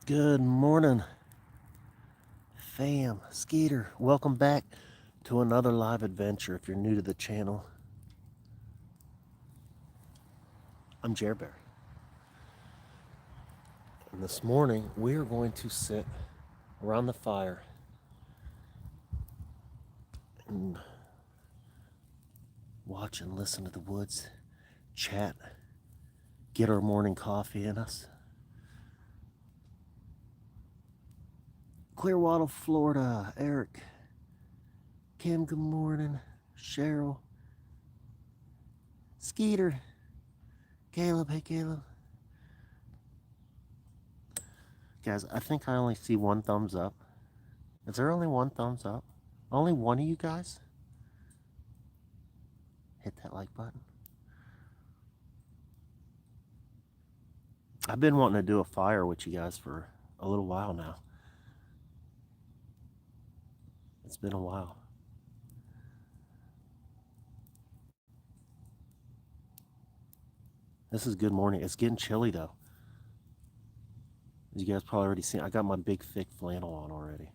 Good morning, fam. Skeeter, welcome back to another live adventure. If you're new to the channel, I'm Jer Bear. And this morning, we are going to sit around the fire and watch and listen to the woods, chat, get our morning coffee in us. Clearwater, Florida. Eric, Kim, good morning. Cheryl, Skeeter, Caleb, hey Caleb. Guys, I think I only see one thumbs up. Is there only one thumbs up? Only one of you guys? Hit that like button. I've been wanting to do a fire with you guys for a little while now. It's been a while. This is good morning. It's getting chilly though. As you guys probably already seen, I got my big thick flannel on already.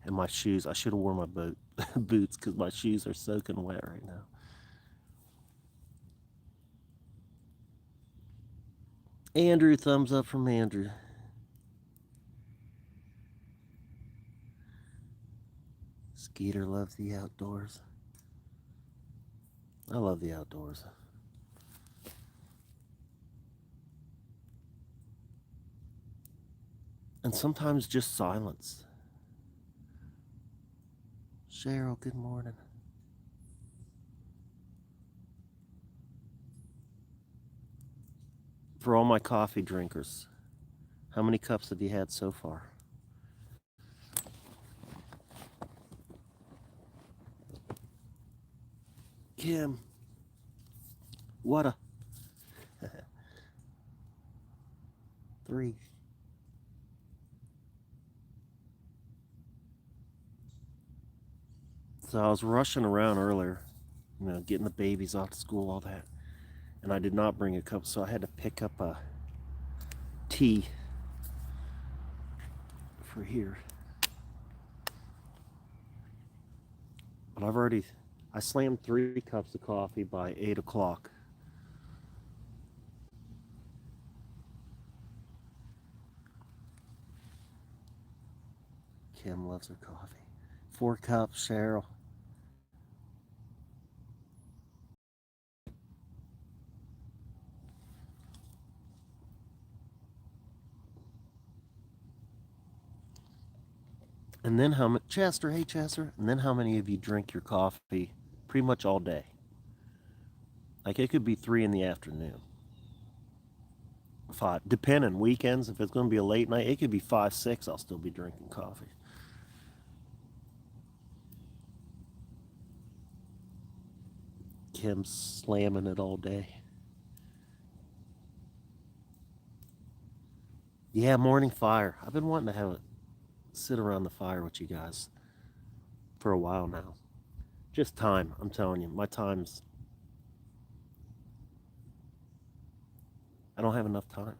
And my shoes, I should have worn my boots because my shoes are soaking wet right now. Andrew, thumbs up from Andrew. Skeeter loves the outdoors. I love the outdoors. And sometimes just silence. Cheryl, good morning. For all my coffee drinkers, how many cups have you had so far? Kim, what a 3. So I was rushing around earlier, getting the babies off to school, all that. And I did not bring a cup, so I had to pick up a tea for here. But I slammed 3 cups of coffee by 8 o'clock. Kim loves her coffee. 4 cups, Cheryl. And then how much, Chester, hey Chester, and then how many of you drink your coffee pretty much all day? Like it could be 3 in the afternoon. 5, depending, weekends, if it's going to be a late night, it could be 5, 6, I'll still be drinking coffee. Kim's slamming it all day. Yeah, morning fire. I've been wanting to sit around the fire with you guys for a while now. Just time, I'm telling you. I don't have enough time.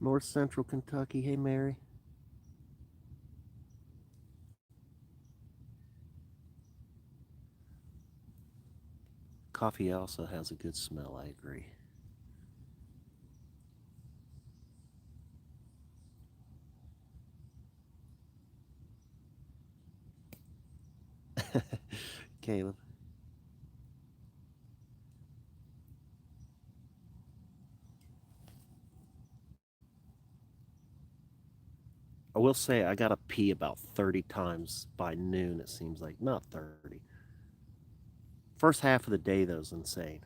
North Central Kentucky. Hey, Mary. Coffee also has a good smell, I agree. Caleb. I will say I gotta pee about 30 times by noon, it seems like. Not 30. First half of the day, though, is insane.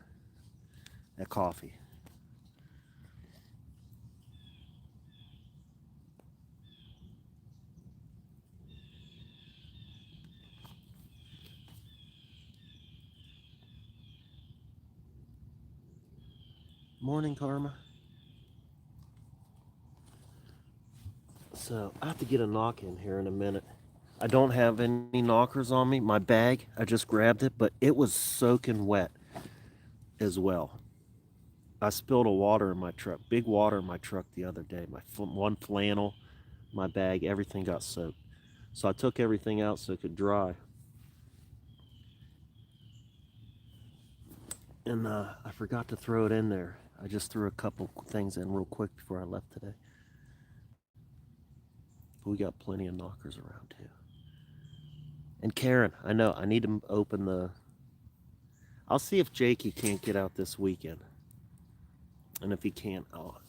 That coffee. Morning, Karma. So I have to get a knock in here in a minute. I don't have any knockers on me. My bag, I just grabbed it, but it was soaking wet as well. I spilled a water in my truck, big water in my truck the other day. My one flannel, my bag, everything got soaked. So I took everything out so it could dry. And I forgot to throw it in there. I just threw a couple things in real quick before I left today. But we got plenty of knockers around too. And Karen, I know I need to open the. I'll see if Jakey can't get out this weekend. And if he can't, I'll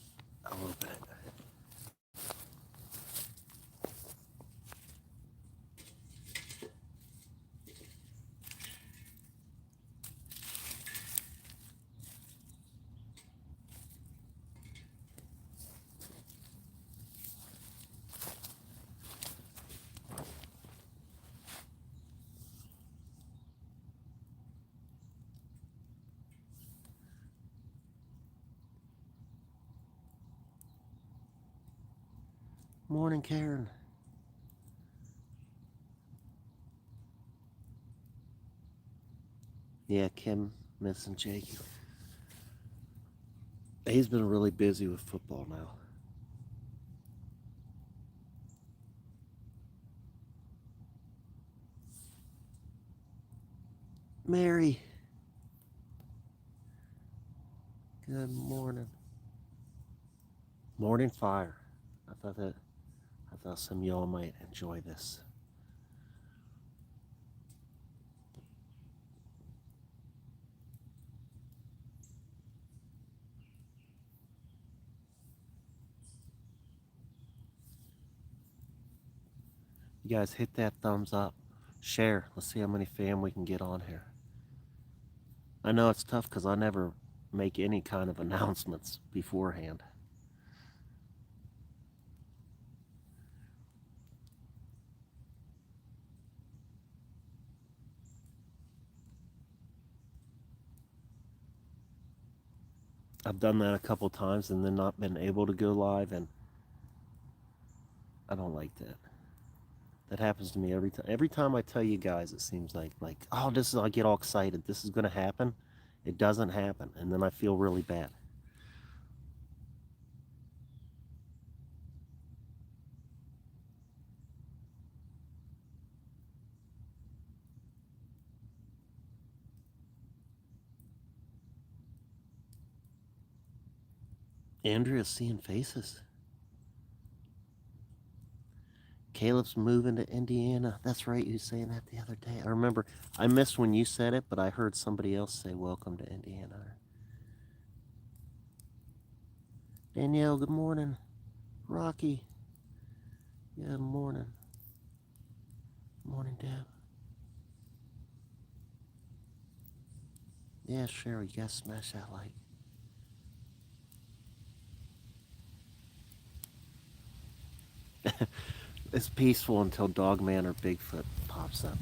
open it. Morning, Karen. Yeah, Kim missing Jakey. He's been really busy with football now. Mary, good morning. Morning fire. I thought some of y'all might enjoy this. You guys hit that thumbs up. Share. Let's see how many fam we can get on here. I know it's tough because I never make any kind of announcements beforehand. I've done that a couple times and then not been able to go live, and I don't like that. That happens to me every time. Every time I tell you guys, it seems like oh, this is I get all excited. This is gonna happen. It doesn't happen, and then I feel really bad. Andrea's seeing faces. Caleb's moving to Indiana. That's right, you were saying that the other day. I remember. I missed when you said it, but I heard somebody else say welcome to Indiana. Danielle, good morning. Rocky, good morning. Morning, Deb. Yeah, Cheryl, you guys smash that like. It's peaceful until Dogman or Bigfoot pops up.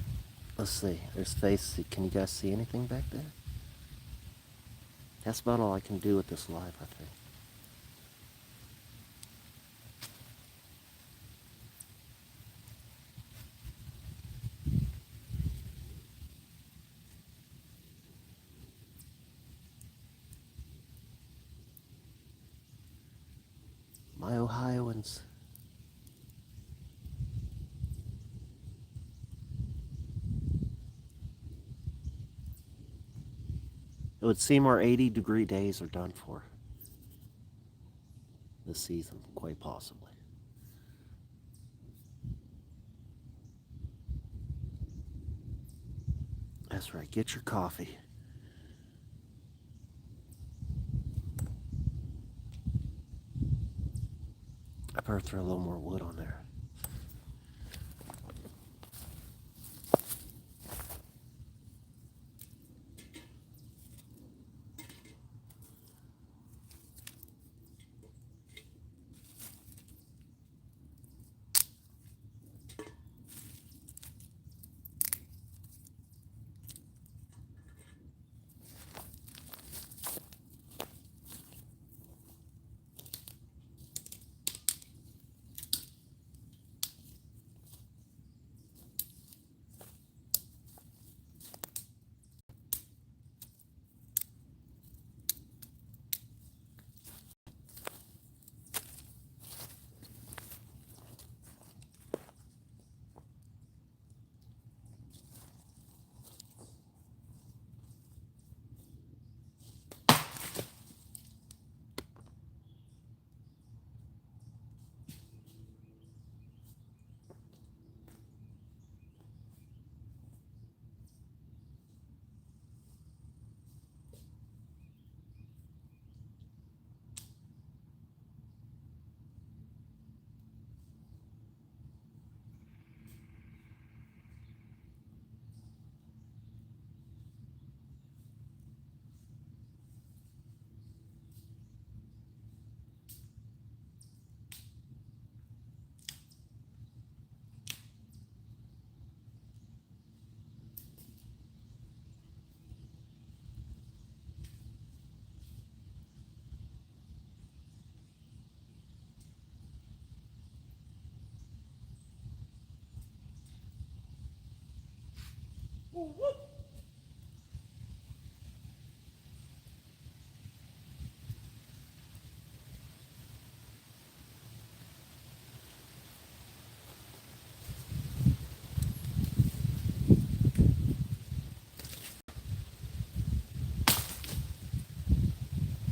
Let's see. There's face. Can you guys see anything back there? That's about all I can do with this live, I think. My Ohioans. It would seem our 80-degree days are done for this season, quite possibly. That's right. Get your coffee. I better throw a little more wood on there.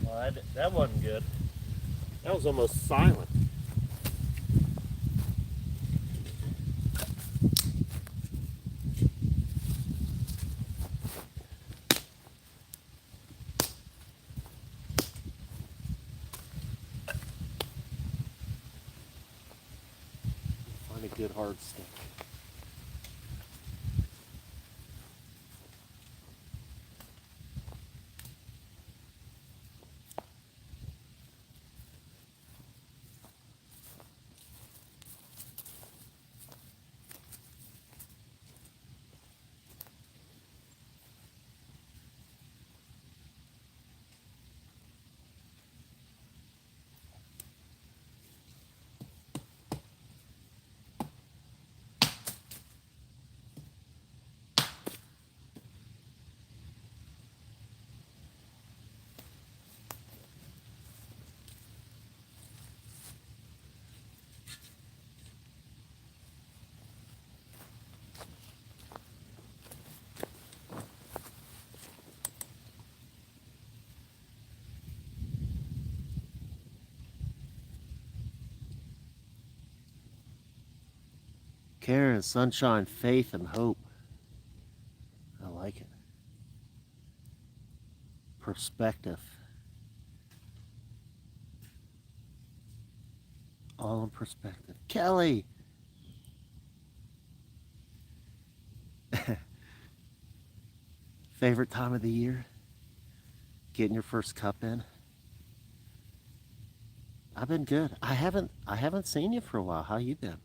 Well, that wasn't good. That was almost silent. Find a good hard stick. Care, sunshine, faith, and hope. I like it. Perspective. All in perspective. Kelly! Favorite time of the year? Getting your first cup in? I've been good. I haven't seen you for a while. How you been?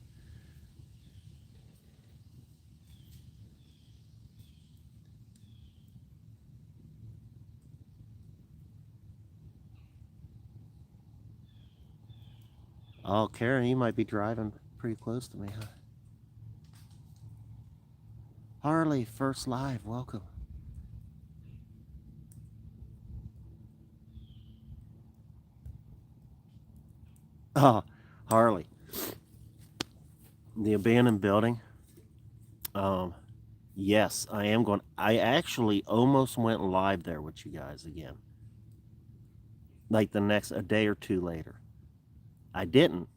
Oh, Karen, you might be driving pretty close to me, huh? Harley, first live, welcome. Oh, Harley, the abandoned building. Um, yes, I am going. I actually almost went live there with you guys again, like the next a day or two later. I didn't,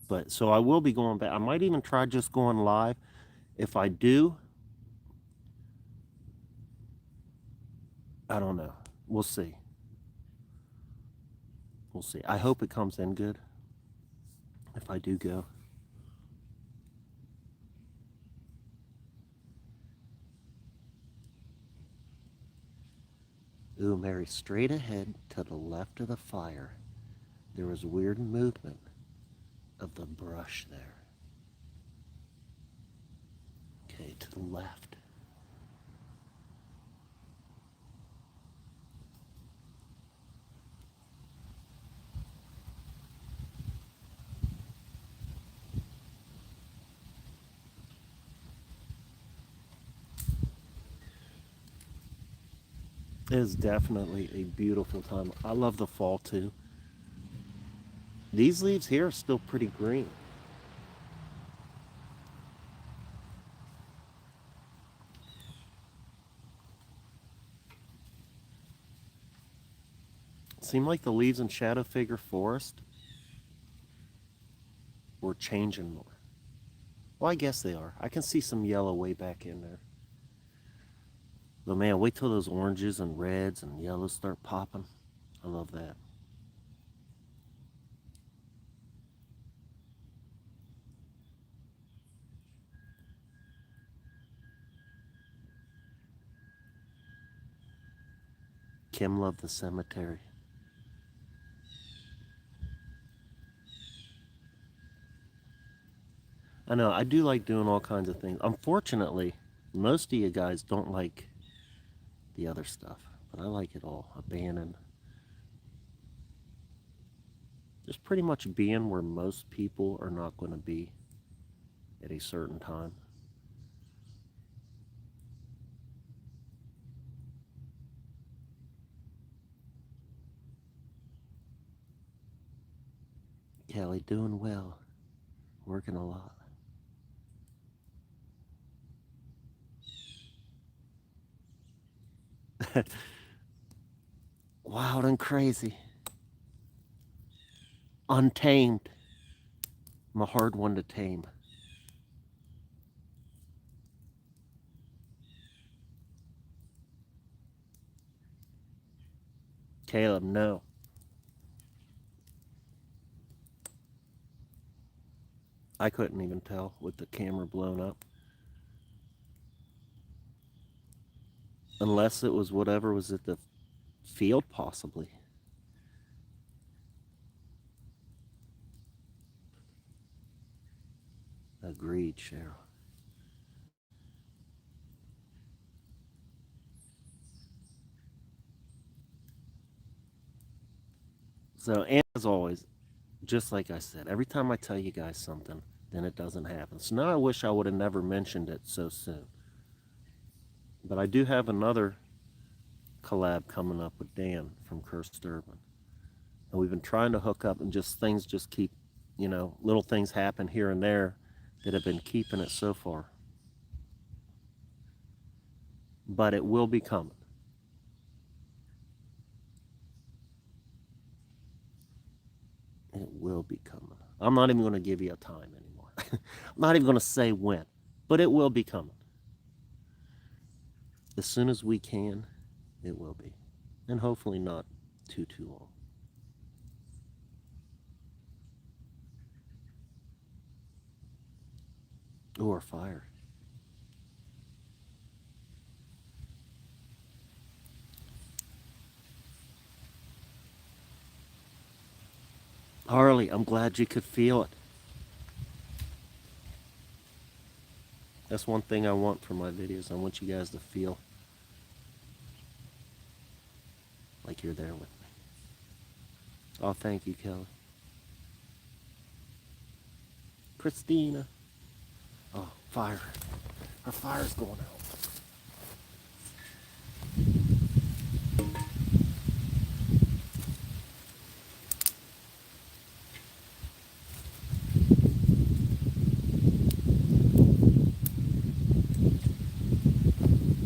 but so I will be going back. I might even try just going live. If I do, I don't know. We'll see. We'll see. I hope it comes in good if I do go. Ooh, Mary, straight ahead to the left of the fire, there was weird movement of the brush there. Okay, to the left. It is definitely a beautiful time. I love the fall too. These leaves here are still pretty green. It seemed like the leaves in Shadow Figure Forest were changing more. Well, I guess they are. I can see some yellow way back in there. But man, wait till those oranges and reds and yellows start popping. I love that. Kim loved the cemetery. I know, I do like doing all kinds of things. Unfortunately, most of you guys don't like the other stuff, but I like it all. Abandoned. Just pretty much being where most people are not going to be at a certain time. Kelly. Doing well. Working a lot. Wild and crazy. Untamed. I'm a hard one to tame. Caleb, no. I couldn't even tell with the camera blown up. Unless it was whatever was at the field, possibly. Agreed, Cheryl. So, and as always, just like I said, every time I tell you guys something, then it doesn't happen. So now I wish I would have never mentioned it so soon. But I do have another collab coming up with Dan from Cursed Urban. And we've been trying to hook up, and just things just keep, little things happen here and there that have been keeping it so far. But it will be coming. It will be coming. I'm not even going to give you a time anymore. I'm not even going to say when, but it will be coming. As soon as we can, it will be. And hopefully not too long. Or fire. Harley, I'm glad you could feel it. That's one thing I want for my videos. I want you guys to feel like you're there with me. Oh, thank you, Kelly. Christina. Oh, fire. Our fire's going out.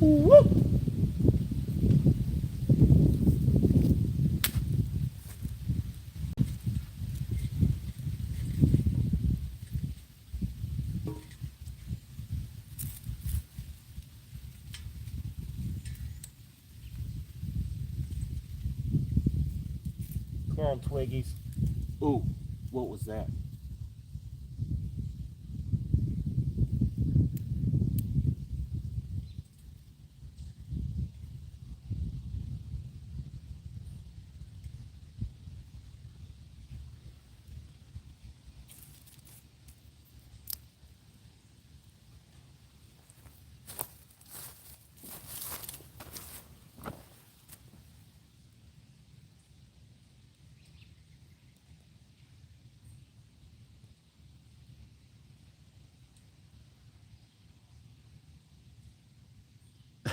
Woo! Come on, Twiggies. Ooh, what was that?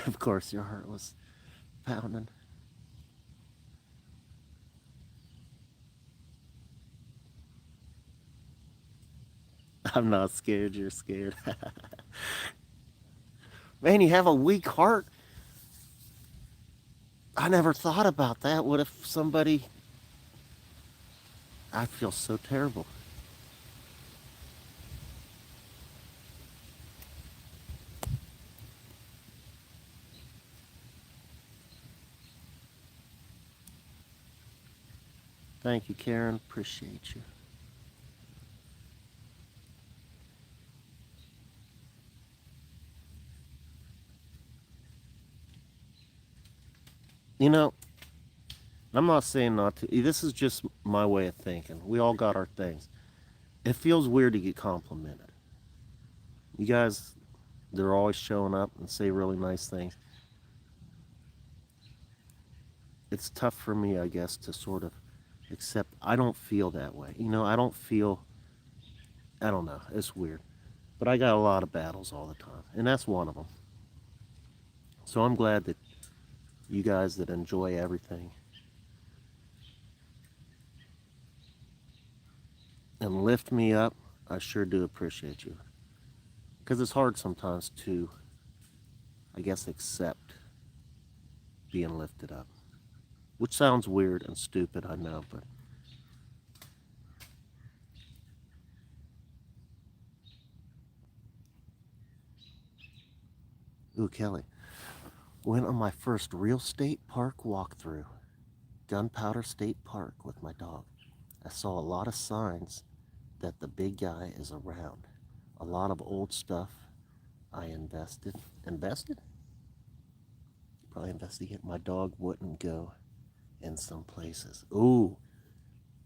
Of course, your heart was pounding. I'm not scared, you're scared. Man, you have a weak heart. I never thought about that. What if somebody. I feel so terrible. Thank you, Karen. Appreciate you. You know, I'm not saying not to. This is just my way of thinking. We all got our things. It feels weird to get complimented. You guys, they're always showing up and say really nice things. It's tough for me, I guess, to sort of accept. I don't feel that way. I don't feel. I don't know. It's weird. But I got a lot of battles all the time, and that's one of them. So I'm glad that you guys that enjoy everything. and lift me up, I sure do appreciate you. Because it's hard sometimes to, I guess, accept being lifted up. Which sounds weird and stupid, I know, but. Ooh, Kelly. Went on my first real state park walkthrough, Gunpowder State Park, with my dog. I saw a lot of signs that the big guy is around. A lot of old stuff I invested. Invested? Probably investigate. My dog wouldn't go in some places. Ooh,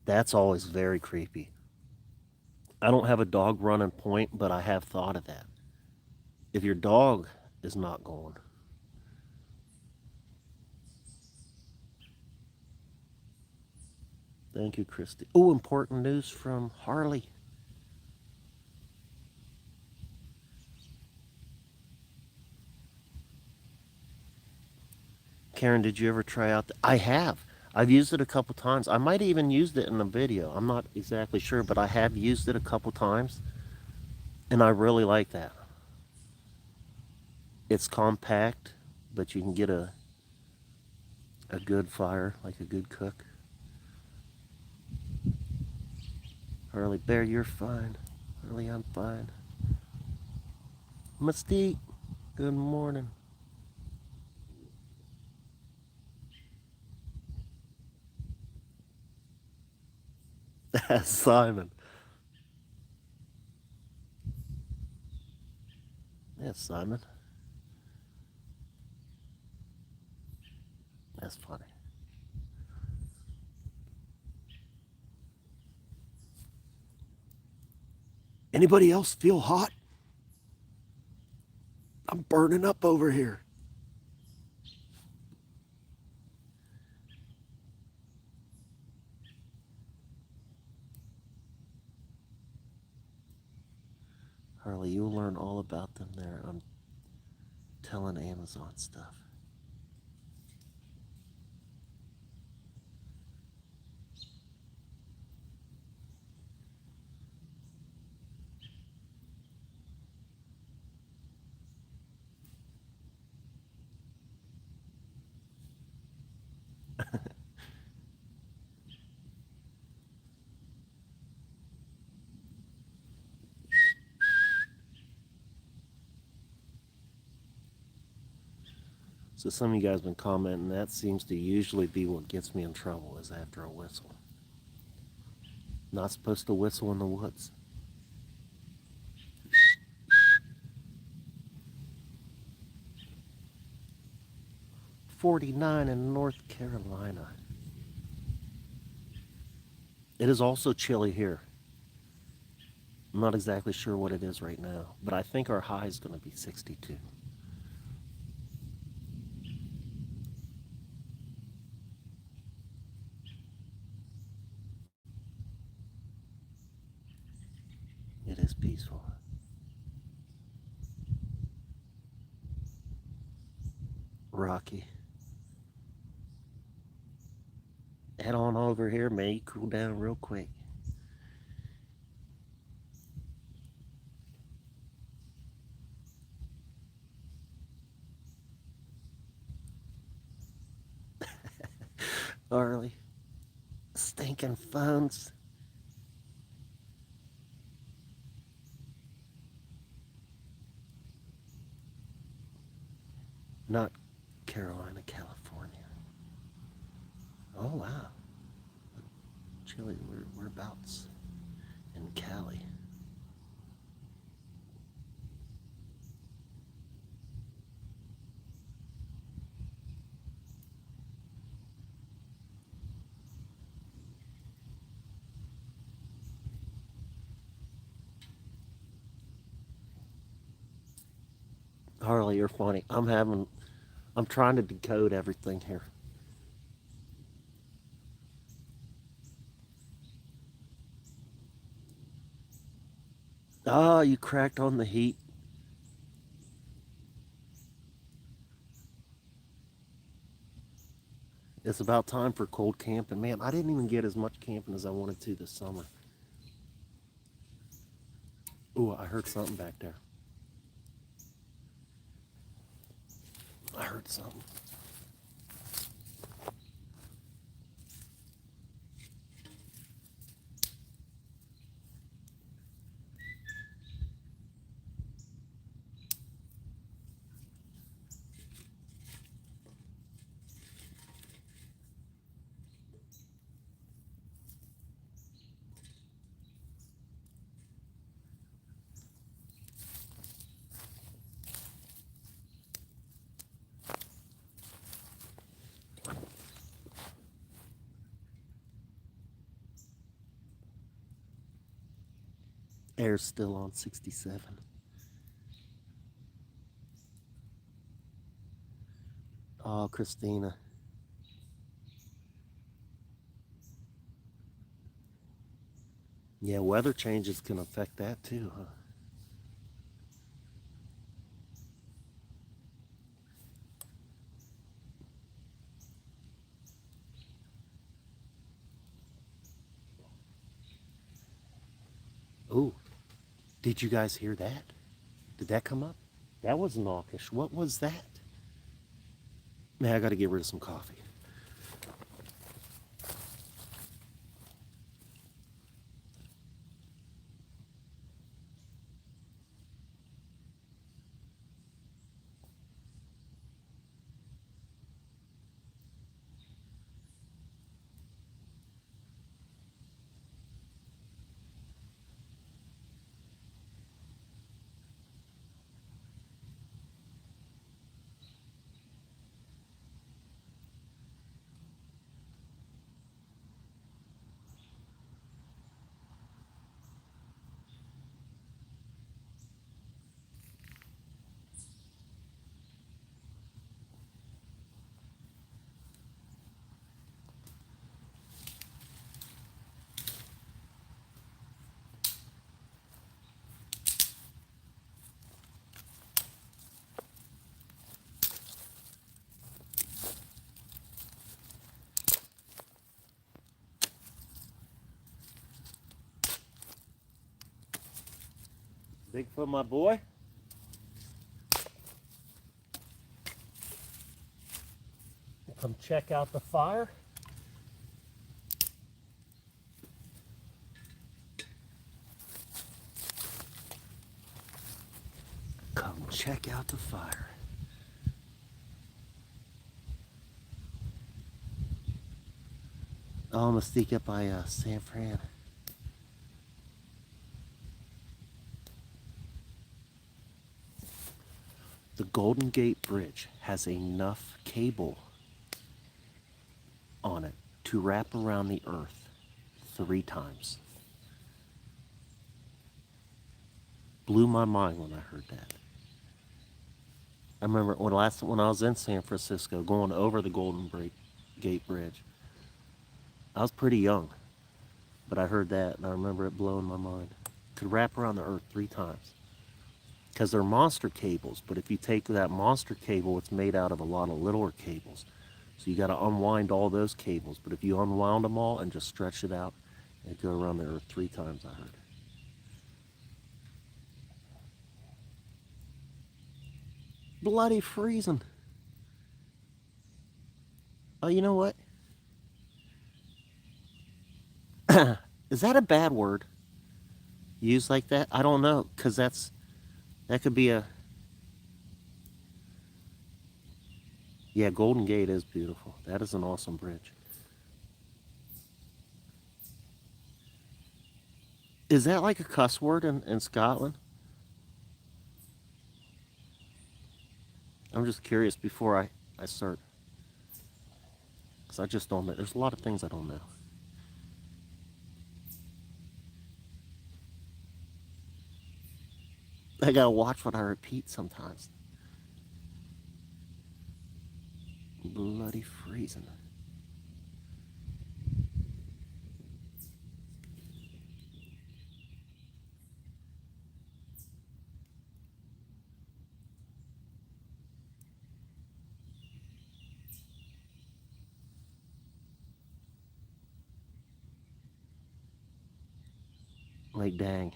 that's always very creepy. I don't have a dog running point, but I have thought of that. If your dog is not going, thank you, Christy. Oh, important news from Harley. Karen, did you ever try out? I have. I've used it a couple times. I might have even used it in a video. I'm not exactly sure, but I have used it a couple times, and I really like that. It's compact, but you can get a good fire, like a good cook. Harley Bear, you're fine. Harley, I'm fine. Mystique, good morning. Simon. Yes, Simon. That's funny. Anybody else feel hot? I'm burning up over here. Harley, you'll learn all about them there. I'm telling Amazon stuff. So some of you guys have been commenting that seems to usually be what gets me in trouble is after a whistle. Not supposed to whistle in the woods. 49 in North Carolina. It is also chilly here. I'm not exactly sure what it is right now, but I think our high is going to be 62. It is peaceful. Rocky. Head on over here, man. You cool down real quick. Harley. Stinking phones. Not Carolina, California. Oh, wow. Chile, whereabouts? In Cali. Harley, you're funny. I'm trying to decode everything here. Ah, you cracked on the heat. It's about time for cold camping. Man, I didn't even get as much camping as I wanted to this summer. Ooh, I heard something back there. I heard something. Air's still on 67. Oh, Christina. Yeah, weather changes can affect that too, huh? Ooh, did you guys hear that? Did that come up? That was mawkish. What was that? Man, I gotta get rid of some coffee. Bigfoot, my boy. Come check out the fire. Come check out the fire. Oh, I'm gonna sneak up by San Fran. The Golden Gate Bridge has enough cable on it to wrap around the earth 3 times. Blew my mind when I heard that. I remember when I was in San Francisco going over the Gate Bridge. I was pretty young, but I heard that and I remember it blowing my mind. Could wrap around the earth 3 times. Because they're monster cables, but if you take that monster cable, it's made out of a lot of littler cables. So you got to unwind all those cables. But if you unwound them all and just stretch it out, it'd go around the earth 3 times, I heard. Bloody freezing. Oh, you know what? Is that a bad word? Used like that? I don't know, because that could be a. Yeah, Golden Gate is beautiful. That is an awesome bridge. Is that like a cuss word in Scotland? I'm just curious before I start, because I just don't know. There's a lot of things I don't know. I gotta watch what I repeat sometimes. Bloody freezing. Like, dang.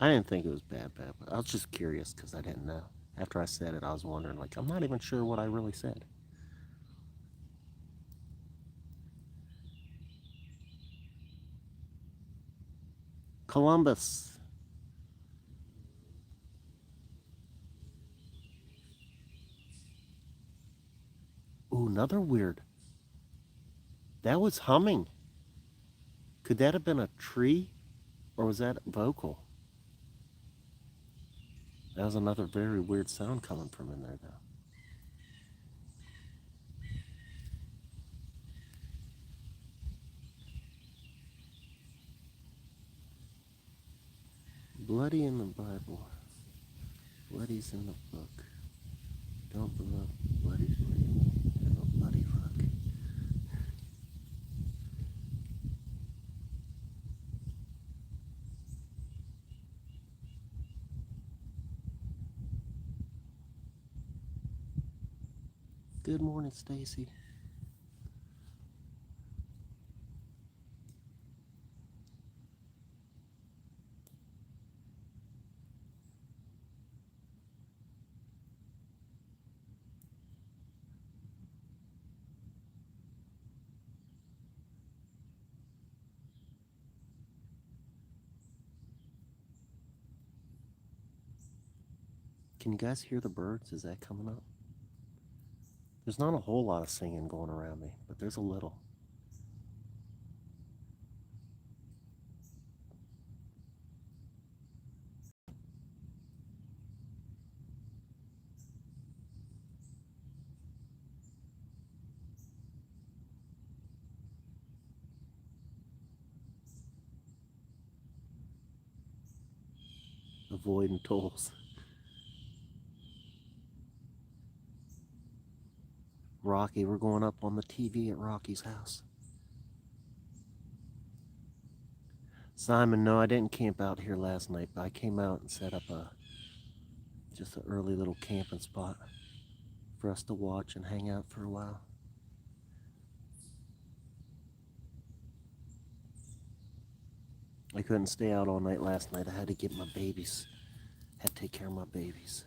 I didn't think it was bad, but I was just curious because I didn't know. After I said it, I was wondering, like, I'm not even sure what I really said. Columbus. Ooh, another weird. That was humming. Could that have been a tree? Or was that vocal? That was another very weird sound coming from in there, though. Bloody in the Bible. Bloody's in the book. Don't believe bloody's in the bloody book. Good morning, Stacy. Can you guys hear the birds? Is that coming up? There's not a whole lot of singing going around me, but there's a little. Avoiding tolls. Rocky, we're going up on the TV at Rocky's house. Simon, no, I didn't camp out here last night, but I came out and set up just an early little camping spot for us to watch and hang out for a while. I couldn't stay out all night last night. I had to get my babies. Had to take care of my babies.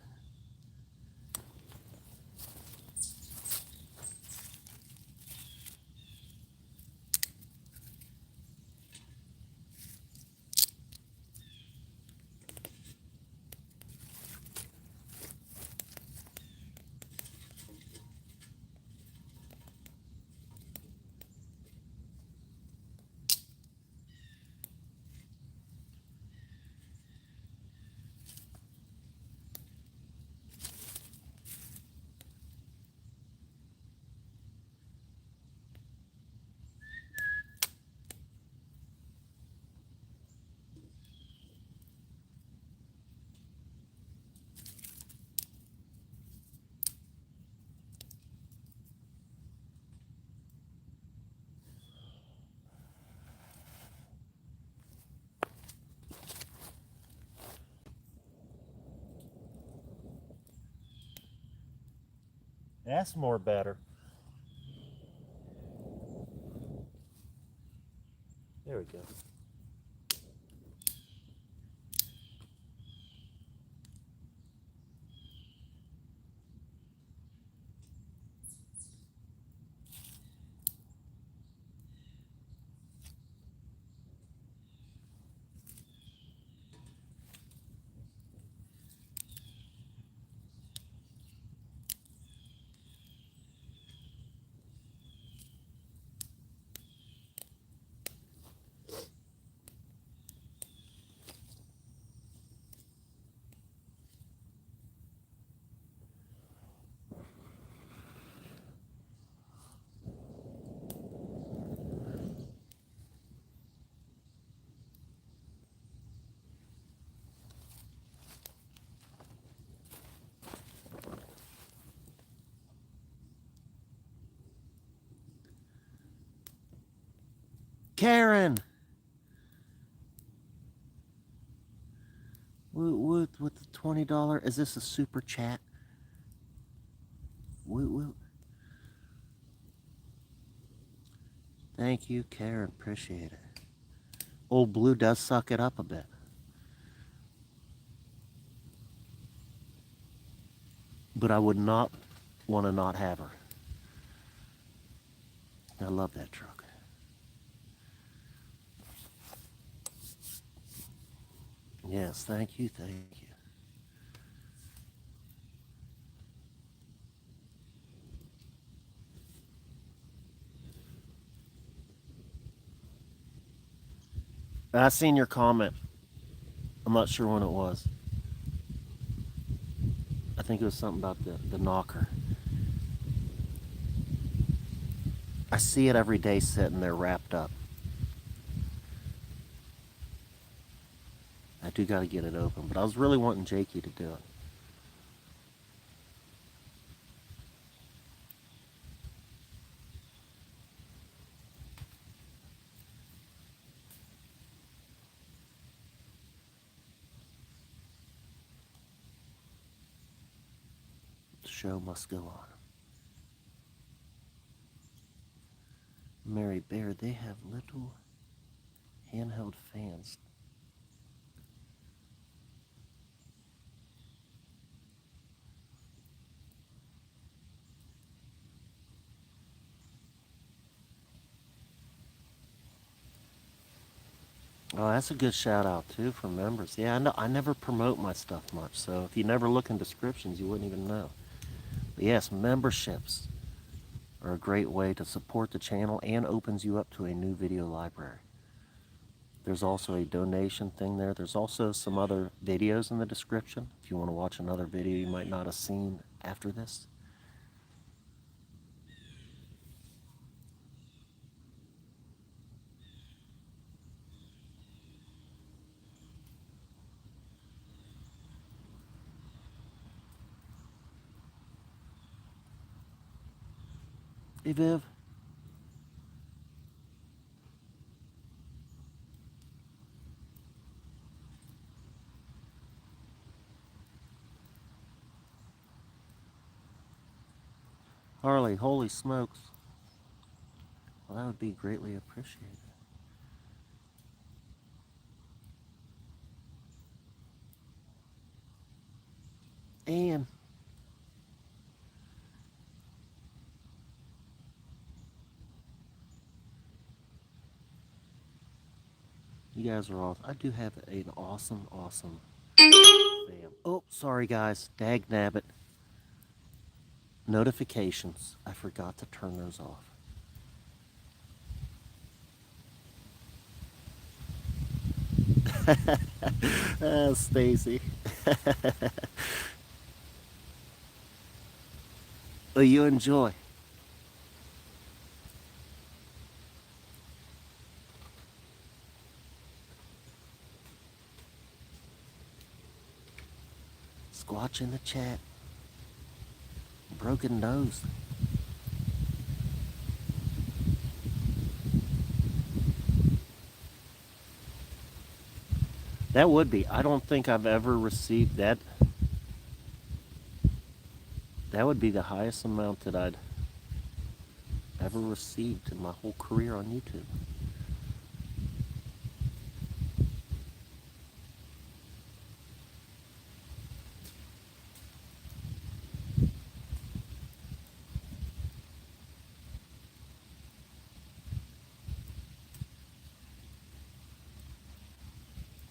That's more better. There we go. Karen! With the $20, is this a super chat? Woot woot. Thank you, Karen. Appreciate it. Old Blue does suck it up a bit. but I would not want to not have her. I love that truck. Yes, thank you, thank you. I seen your comment. I'm not sure when it was. I think it was something about the knocker. I see it every day sitting there wrapped up. I do got to get it open, but I was really wanting Jakey to do it. The show must go on. Mary Bear, they have little handheld fans. Oh, that's a good shout out too for members. Yeah, I know I never promote my stuff much, so if you never look in descriptions, you wouldn't even know. But yes, memberships are a great way to support the channel and opens you up to a new video library. There's also a donation thing there. There's also some other videos in the description if you want to watch another video you might not have seen after this. Hey Viv. Harley, holy smokes. Well, that would be greatly appreciated. And you guys are awesome. I do have an awesome, awesome fam. Oh, sorry guys. Dag nabbit. Notifications. I forgot to turn those off. Stacy. Well, you enjoy. Squatch in the chat. Broken nose. That would be. I don't think I've ever received that. That would be the highest amount that I'd ever received in my whole career on YouTube.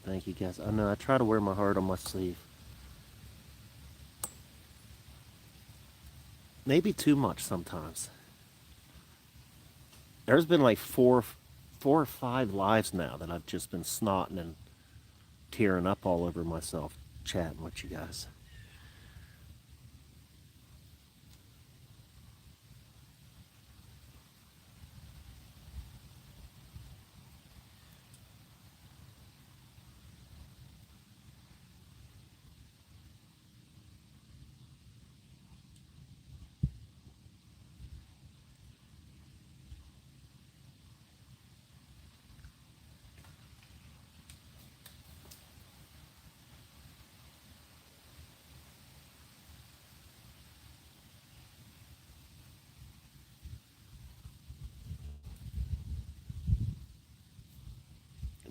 Thank you guys. I know I try to wear my heart on my sleeve. Maybe too much sometimes. There's been like four or five lives now that I've just been snotting and tearing up all over myself chatting with you guys.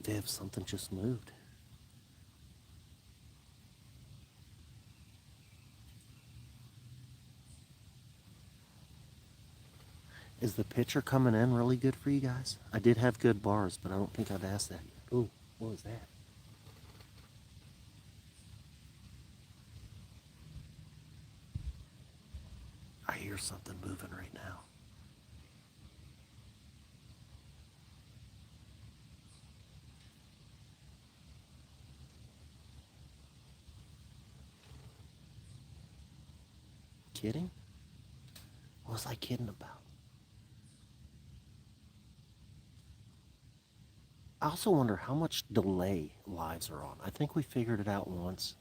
Viv, something just moved. Is the picture coming in really good for you guys? I did have good bars, but I don't think I've asked that yet. Ooh, what was that? I hear something moving right now. Kidding? What was I kidding about? I also wonder how much delay lives are on. I think we figured it out once,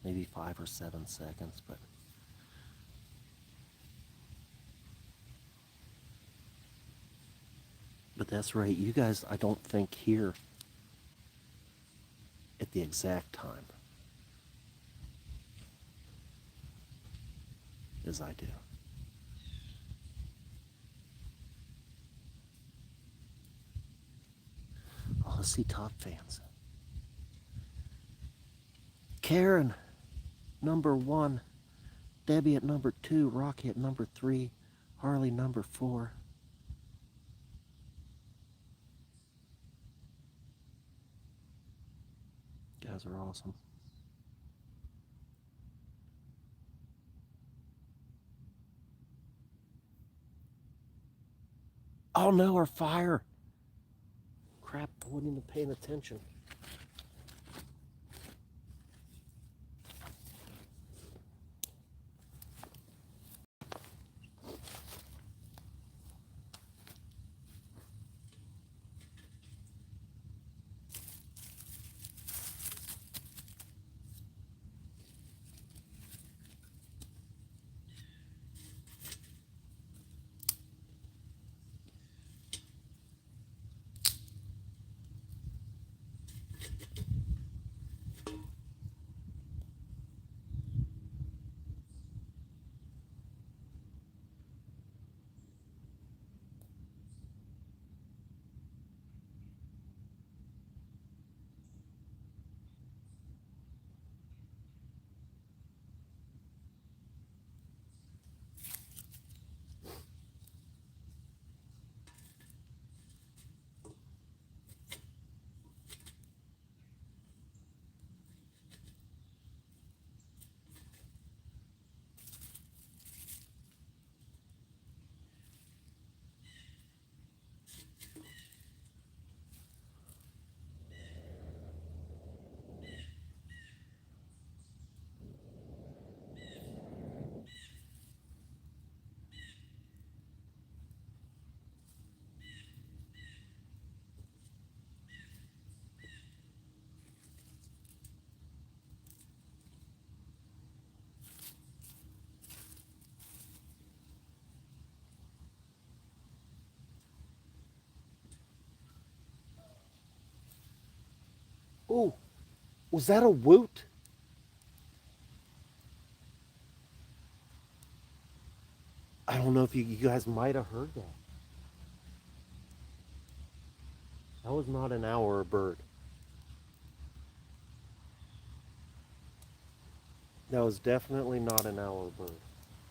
maybe 5 or 7 seconds, but that's right. You guys, I don't think hear at the exact time as I do. Oh, let's see top fans. Karen, number 1. Debbie at number 2. Rocky at number 3. Harley number 4. You guys are awesome. Oh no, our fire. Crap, I wasn't even paying attention. Ooh, was that a woot? I don't know if you guys might have heard that. That was not an owl bird. That was definitely not an owl bird.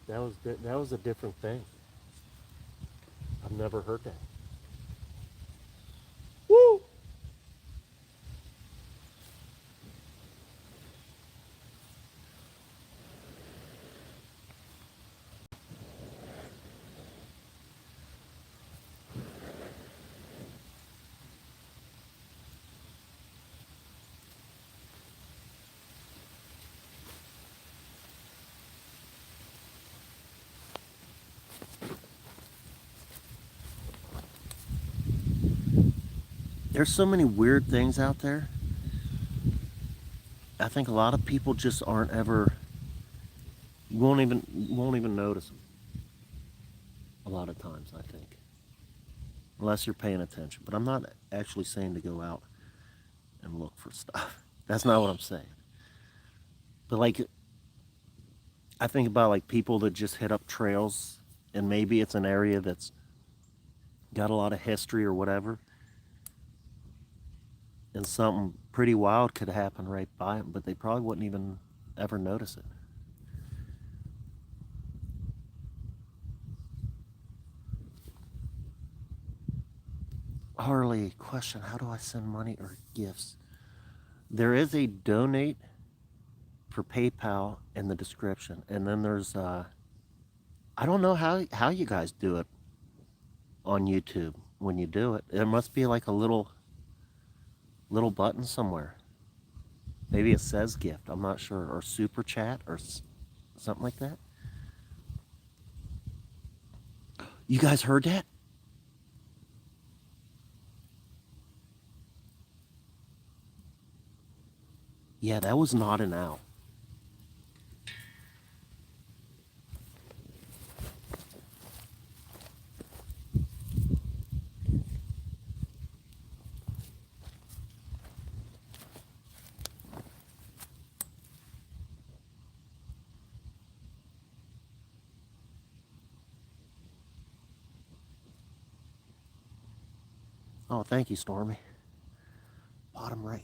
That was a different thing. I've never heard that. Woo! There's so many weird things out there. I think a lot of people just aren't ever. You won't even notice them. A lot of times, I think, unless you're paying attention. But I'm not actually saying to go out and look for stuff. That's not what I'm saying. But like, I think about like people that just hit up trails, and maybe it's an area that's got a lot of history or whatever, and something pretty wild could happen right by them, but they probably wouldn't even ever notice it. Harley, question: how do I send money or gifts? There is a donate for PayPal in the description, and then there's I don't know how you guys do it on YouTube when you do it. There must be like a little button somewhere. Maybe it says gift. I'm not sure, or super chat or something like that. You guys heard that? Yeah, that was not an owl. Oh, thank you, Stormy. Bottom right.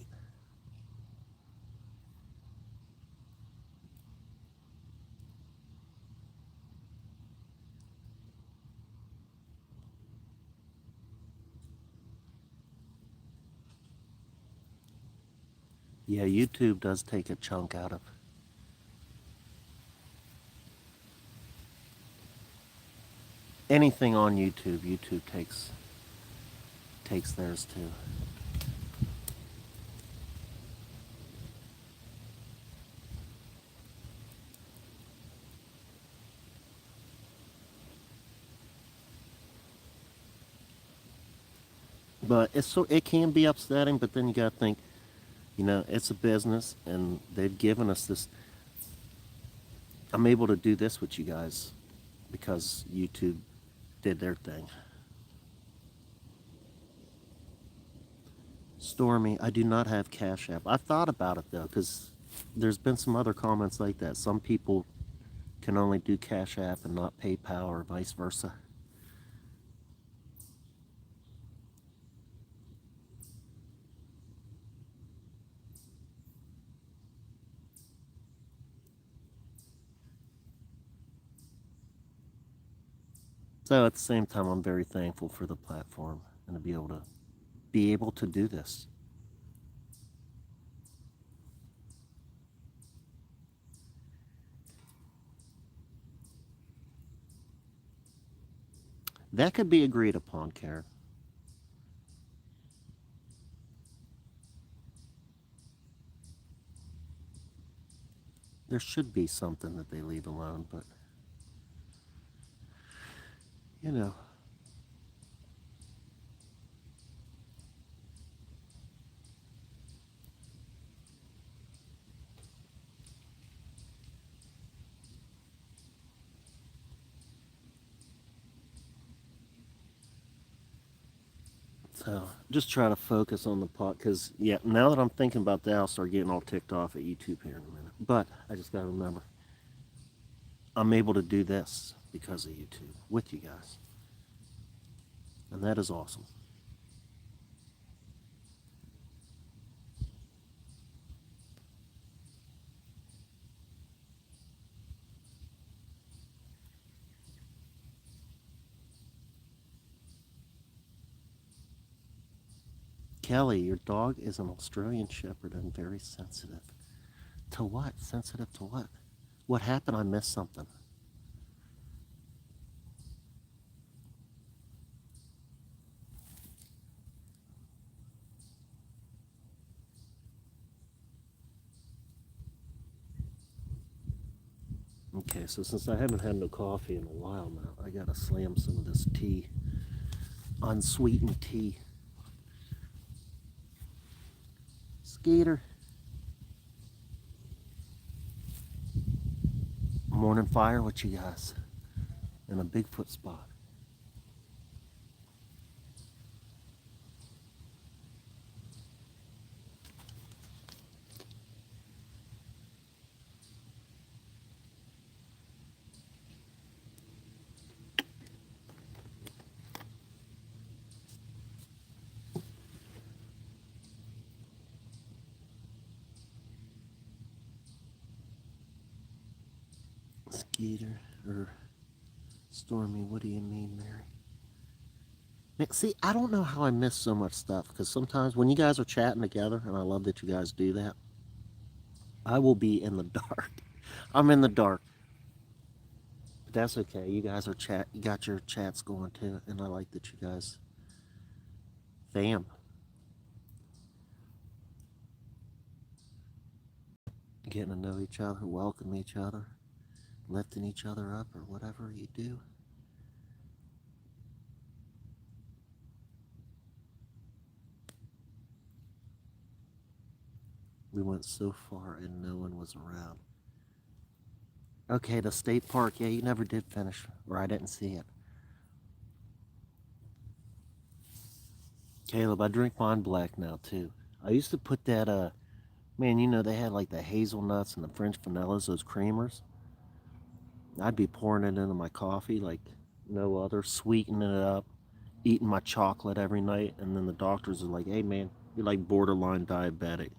Yeah, YouTube does take a chunk out of anything on YouTube. YouTube takes theirs too. But it can be upsetting. But then you gotta think, it's a business, and they've given us this. I'm able to do this with you guys because YouTube did their thing. Stormy, I do not have Cash App. I thought about it though, because there's been some other comments like that. Some people can only do Cash App and not PayPal, or vice versa. So at the same time, I'm very thankful for the platform and to be able to do this. That could be agreed upon, Karen. There should be something that they leave alone, but you know. So just try to focus on the pot, because yeah, now that I'm thinking about that, I'll start getting all ticked off at YouTube here in a minute. But I just gotta remember, I'm able to do this because of YouTube with you guys, and that is awesome. Kelly, your dog is an Australian Shepherd and very sensitive. To what? Sensitive to what? What happened? I missed something. Okay, so since I haven't had no coffee in a while now, I gotta slam some of this tea, unsweetened tea. Skeeter, morning fire with you guys in a Bigfoot spot. Skeeter, or Stormy, what do you mean, Mary? Man, see, I don't know how I miss so much stuff because sometimes when you guys are chatting together, and I love that you guys do that, I will be in the dark. I'm in the dark. But that's okay. You guys are chat. You got your chats going too, and I like that you guys, fam, getting to know each other, welcome each other, lifting each other up, or whatever you do. We went so far and no one was around. Okay, the state park. Yeah, you never did finish, or I didn't see it. Caleb, I drink mine black now too. I used to put that man, you know they had like the hazelnuts and the French vanillas, those creamers. I'd be pouring it into my coffee like no other, sweetening it up, eating my chocolate every night, and then the doctors are like, "Hey man, you're like borderline diabetic."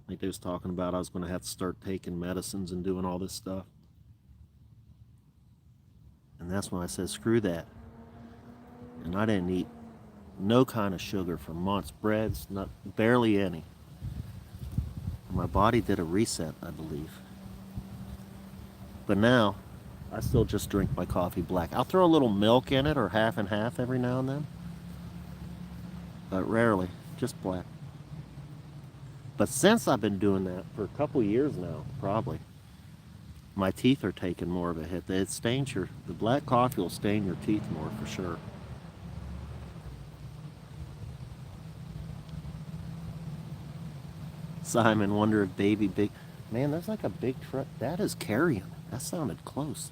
Like they was talking about I was going to have to start taking medicines and doing all this stuff. And that's when I said, "Screw that." And I didn't eat no kind of sugar for months, breads, not barely any. My body did a reset, I believe. But now, I still just drink my coffee black. I'll throw a little milk in it or half and half every now and then, but rarely, just black. But since I've been doing that for a couple years now, probably, my teeth are taking more of a hit. It stains the black coffee will stain your teeth more for sure. Simon, wonder if baby big, man, there's like a big truck. That is carrion. That sounded close.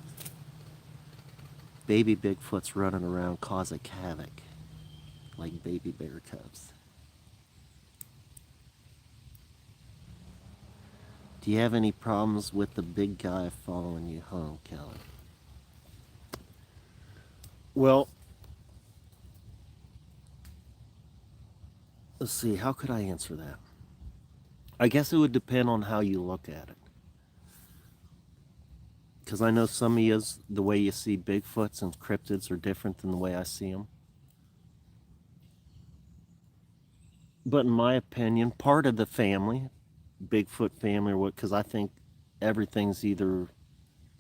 Baby Bigfoot's running around causing havoc like baby bear cubs. Do you have any problems with the big guy following you home, Kelly? Well, let's see. How could I answer that? I guess it would depend on how you look at it. Because I know some of you, the way you see Bigfoots and cryptids are different than the way I see them. But in my opinion, part of the family, Bigfoot family, or what, because I think everything's either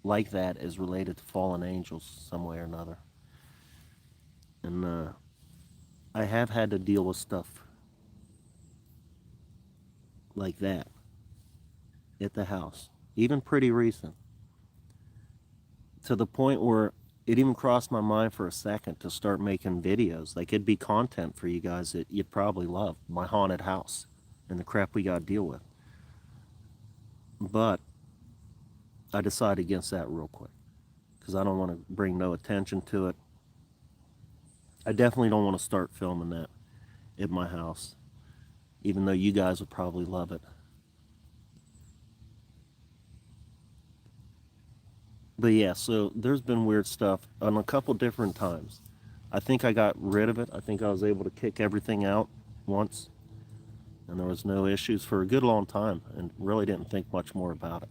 like that is related to fallen angels some way or another. And I have had to deal with stuff like that at the house, even pretty recent, to the point where it even crossed my mind for a second to start making videos. Like it'd be content for you guys that you'd probably love. My haunted house and the crap we got to deal with. But I decided against that real quick because I don't want to bring no attention to it. I definitely don't want to start filming that at my house, even though you guys would probably love it. But yeah, so there's been weird stuff on a couple different times. I think I got rid of it. I think I was able to kick everything out once, and there was no issues for a good long time, and really didn't think much more about it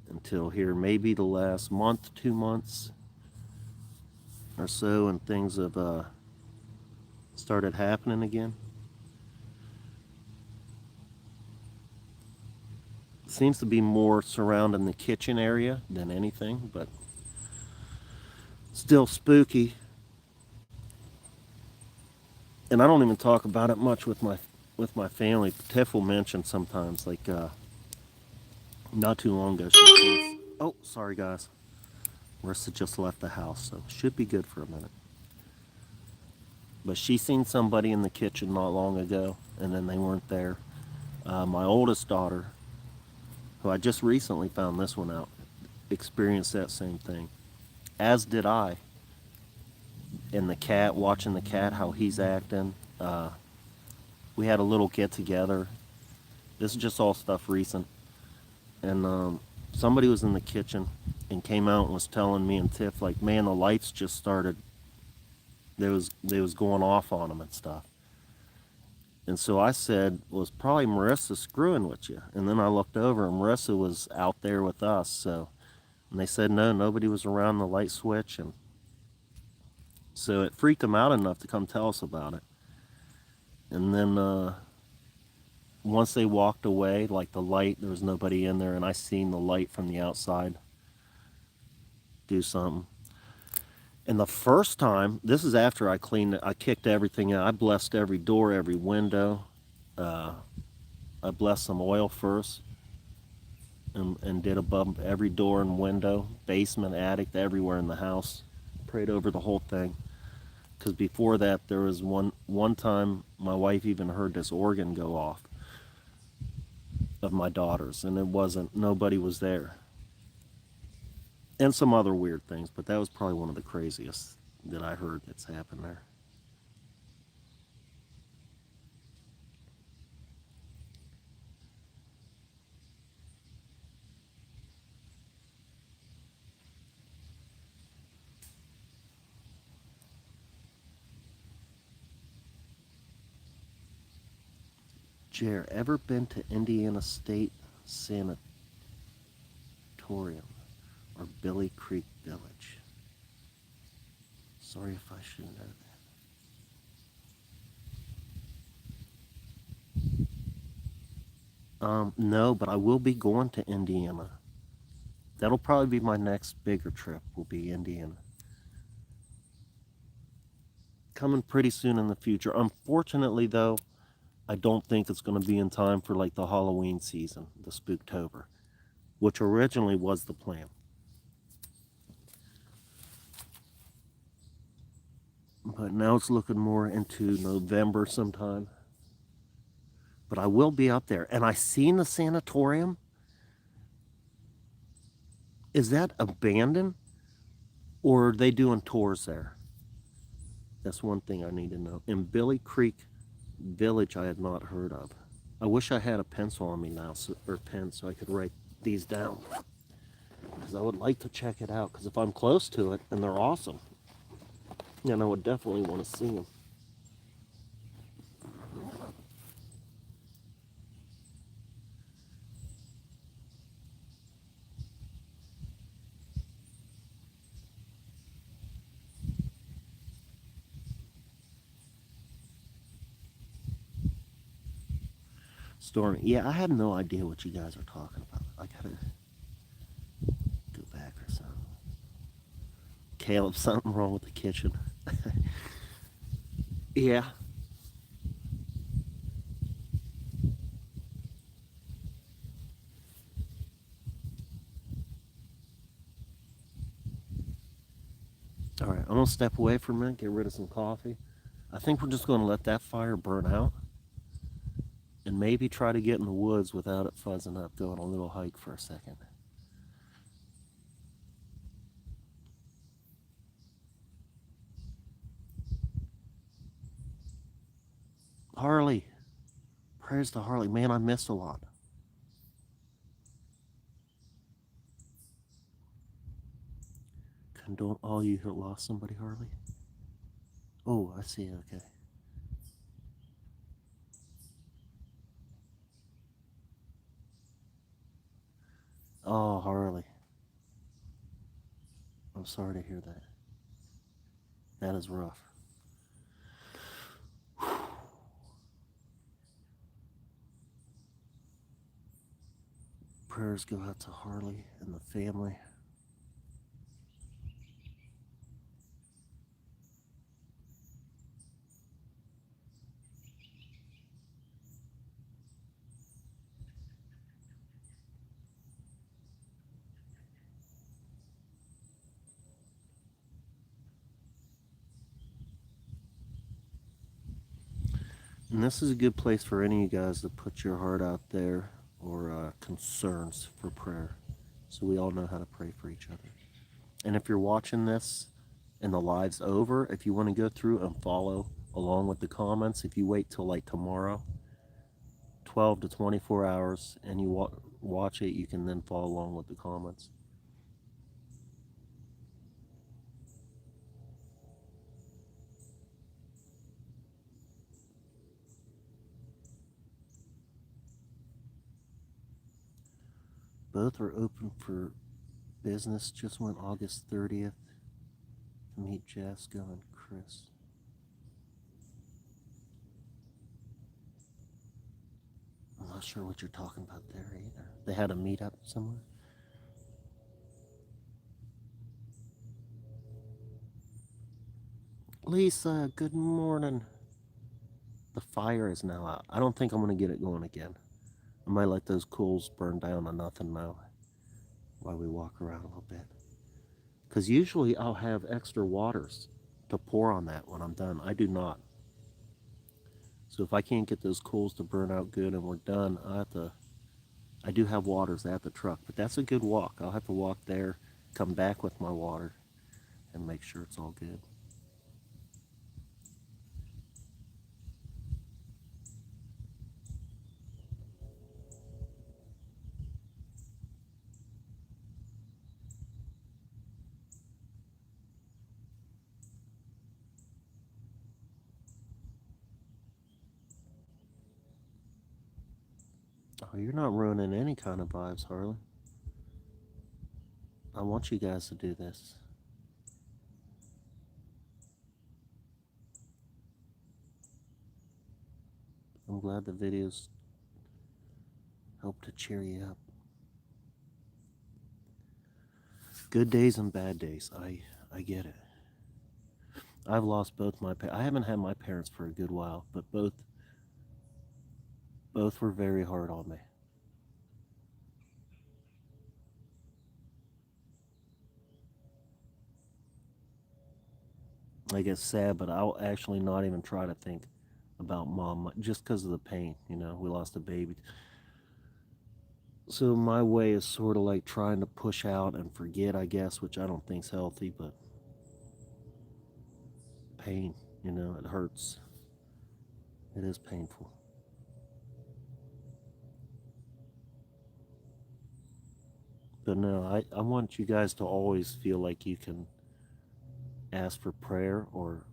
until here, maybe the last month, 2 months or so, and things have started happening again. It seems to be more surrounding the kitchen area than anything, but still spooky. And I don't even talk about it much with my family. Tiff will mention sometimes, like not too long ago, she sees. Oh, sorry guys. Marissa just left the house, so should be good for a minute. But she seen somebody in the kitchen not long ago, and then they weren't there. My oldest daughter, who I just recently found this one out, experienced that same thing. As did I. And the cat, watching the cat, how he's acting. We had a little get together. This is just all stuff recent. And somebody was in the kitchen and came out and was telling me and Tiff, like, man, the lights just started. They was going off on them and stuff. And so I said, well, it's probably Marissa screwing with you. And then I looked over and Marissa was out there with us. So, and they said, no, nobody was around the light switch. And So it freaked them out enough to come tell us about it. And then once they walked away, like the light, there was nobody in there, and I seen the light from the outside do something. And the first time, this is after I cleaned it, I kicked everything out. I blessed every door, every window. Uh, I blessed some oil first and did above every door and window, basement, attic, everywhere in the house. Prayed over the whole thing. Because before that, there was one time my wife even heard this organ go off of my daughter's, and it wasn't, nobody was there. And some other weird things, but that was probably one of the craziest that I heard that's happened there. Jer, ever been to Indiana State Sanatorium or Billy Creek Village? Sorry if I should know that. No, but I will be going to Indiana. That'll probably be my next bigger trip. Will be Indiana. Coming pretty soon in the future. Unfortunately, though, I don't think it's going to be in time for like the Halloween season, the Spooktober, which originally was the plan. But now it's looking more into November sometime. But I will be up there. And I seen the sanatorium. Is that abandoned or are they doing tours there? That's one thing I need to know. In Billy Creek Village, I had not heard of. I wish I had a pencil on me now, or pen, so I could write these down. Because I would like to check it out. Because if I'm close to it, and they're awesome, then I would definitely want to see them. Stormy, yeah, I had no idea what you guys are talking about. I gotta go back or something. Caleb, something wrong with the kitchen. Yeah. All right, I'm gonna step away for a minute, get rid of some coffee. I think we're just gonna let that fire burn out, and maybe try to get in the woods without it fuzzing up. Go on a little hike for a second. Harley, prayers to Harley. Man, I missed a lot. Condone all you who lost somebody, Harley. Oh, I see. Okay. Oh, Harley, I'm sorry to hear that. That is rough. Prayers go out to Harley and the family. And this is a good place for any of you guys to put your heart out there or concerns for prayer. So we all know how to pray for each other. And if you're watching this and the live's over, if you want to go through and follow along with the comments, if you wait till like tomorrow, 12 to 24 hours, and you watch it, you can then follow along with the comments. Both are open for business. Just went August 30th to meet Jessica and Chris. I'm not sure what you're talking about there either. They had a meetup somewhere. Lisa, good morning. The fire is now out. I don't think I'm going to get it going again. I might let those coals burn down to nothing now while we walk around a little bit. Because usually I'll have extra waters to pour on that when I'm done. I do not. So if I can't get those coals to burn out good and we're done, I do have waters at the truck, but that's a good walk. I'll have to walk there, come back with my water, and make sure it's all good. Oh, you're not ruining any kind of vibes, Harley. I want you guys to do this. I'm glad the videos help to cheer you up. Good days and bad days. I get it. I've lost both my I haven't had my parents for a good while, but both were very hard on me. I get sad, but I'll actually not even try to think about mom just because of the pain. You know, we lost a baby. So my way is sort of like trying to push out and forget, I guess, which I don't think's healthy, but pain, you know, it hurts. It is painful. But no, I want you guys to always feel like you can ask for prayer, or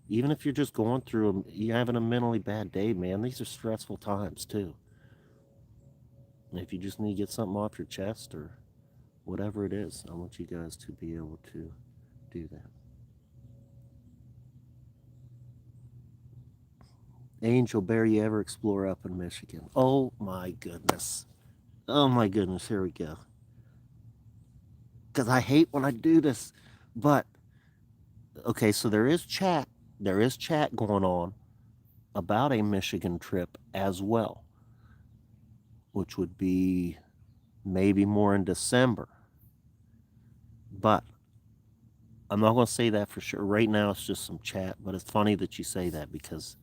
even if you're just going through you having a mentally bad day, man, these are stressful times too. If you just need to get something off your chest or whatever it is, I want you guys to be able to do that. Angel Bear, you ever explore up in Michigan? Oh my goodness. Oh my goodness, here we go. Because I hate when I do this. But, okay, so there is chat. There is chat going on about a Michigan trip as well, which would be maybe more in December. But I'm not going to say that for sure. Right now, it's just some chat. But it's funny that you say that because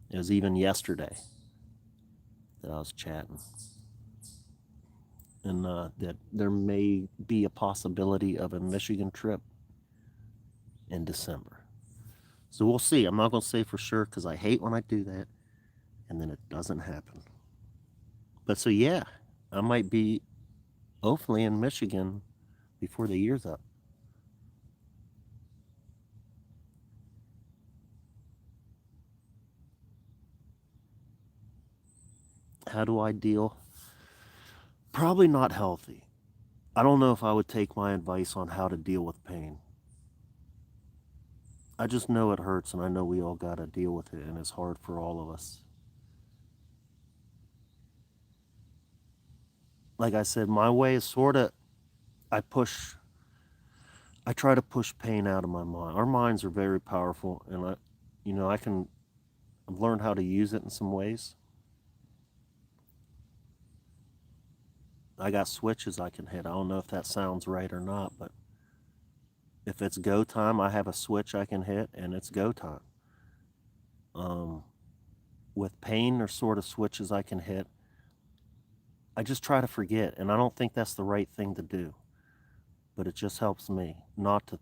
it was even yesterday that I was chatting. And that there may be a possibility of a Michigan trip in December. So we'll see. I'm not going to say for sure because I hate when I do that and then it doesn't happen. But so, yeah, I might be hopefully in Michigan before the year's up. How do I deal? Probably not healthy. I don't know if I would take my advice on how to deal with pain. I just know it hurts and I know we all got to deal with it and it's hard for all of us. Like I said, my way is sort of, I push, I try to push pain out of my mind. Our minds are very powerful and I've learned how to use it in some ways. I got switches I can hit. I don't know if that sounds right or not, but if it's go time, I have a switch I can hit and it's go time. Um, with pain, there's sort of switches I can hit. I just try to forget, and I don't think that's the right thing to do, but it just helps me not to.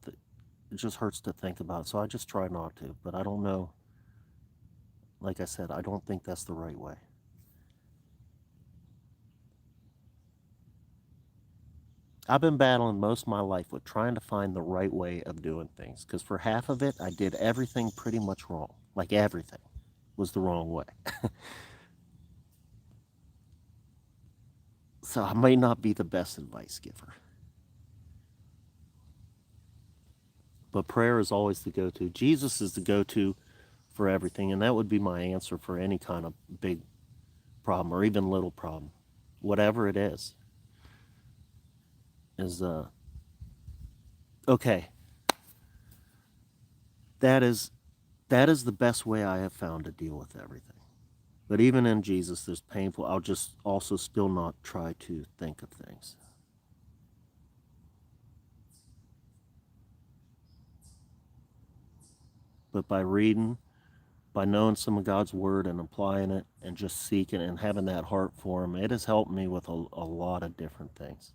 It just hurts to think about, so I just try not to. But I don't know. Like I said, I don't think that's the right way. I've been battling most of my life with trying to find the right way of doing things, because for half of it, I did everything pretty much wrong. Like everything was the wrong way. So I may not be the best advice giver. But prayer is always the go-to. Jesus is the go-to for everything, and that would be my answer for any kind of big problem or even little problem. Whatever it is okay. That is that is the best way I have found to deal with everything. But even in Jesus, there's painful. I'll just also still not try to think of things. But by reading, by knowing some of God's word and applying it and just seeking and having that heart for Him, it has helped me with a lot of different things.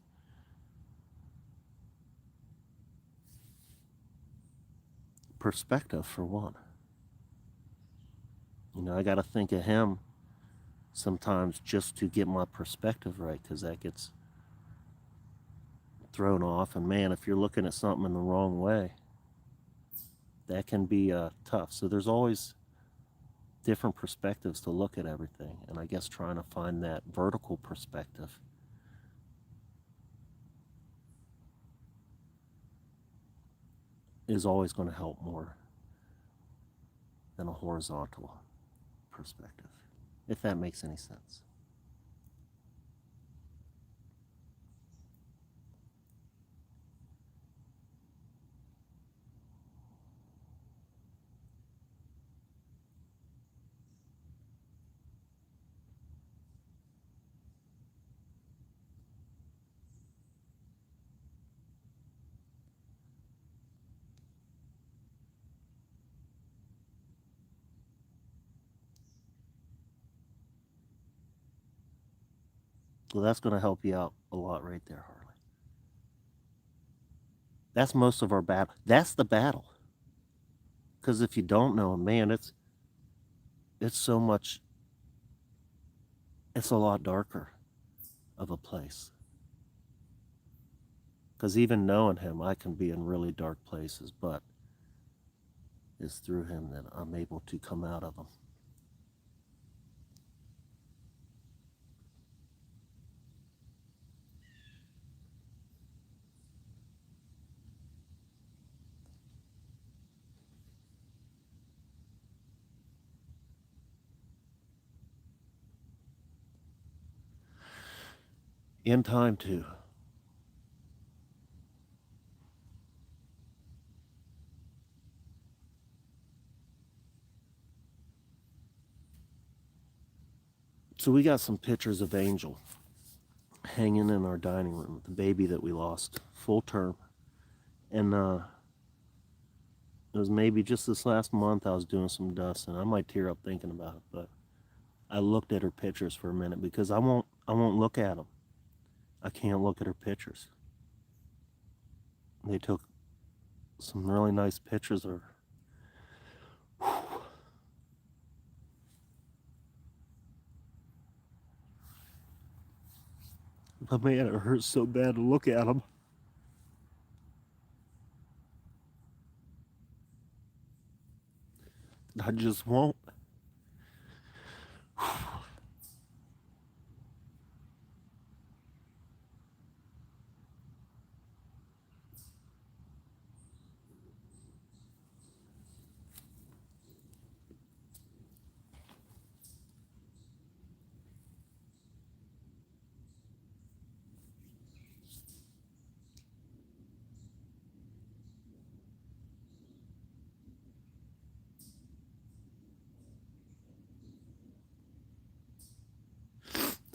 Perspective, for one. I got to think of Him sometimes just to get my perspective right, because that gets thrown off. And man, if you're looking at something in the wrong way, that can be tough. So there's always different perspectives to look at everything. And I guess trying to find that vertical perspective is always going to help more than a horizontal perspective, if that makes any sense. Well, that's going to help you out a lot right there, Harley. That's most of our battle. That's the battle. Because if you don't know, man, it's so much. It's a lot darker of a place. Because even knowing Him, I can be in really dark places, but it's through Him that I'm able to come out of them. In time, too. So we got some pictures of Angel hanging in our dining room, the baby that we lost, full term. And it was maybe just this last month I was doing some dust, and I might tear up thinking about it, but I looked at her pictures for a minute because I won't look at them. I can't look at her pictures. They took some really nice pictures of her. But man, it hurts so bad to look at them. I just won't.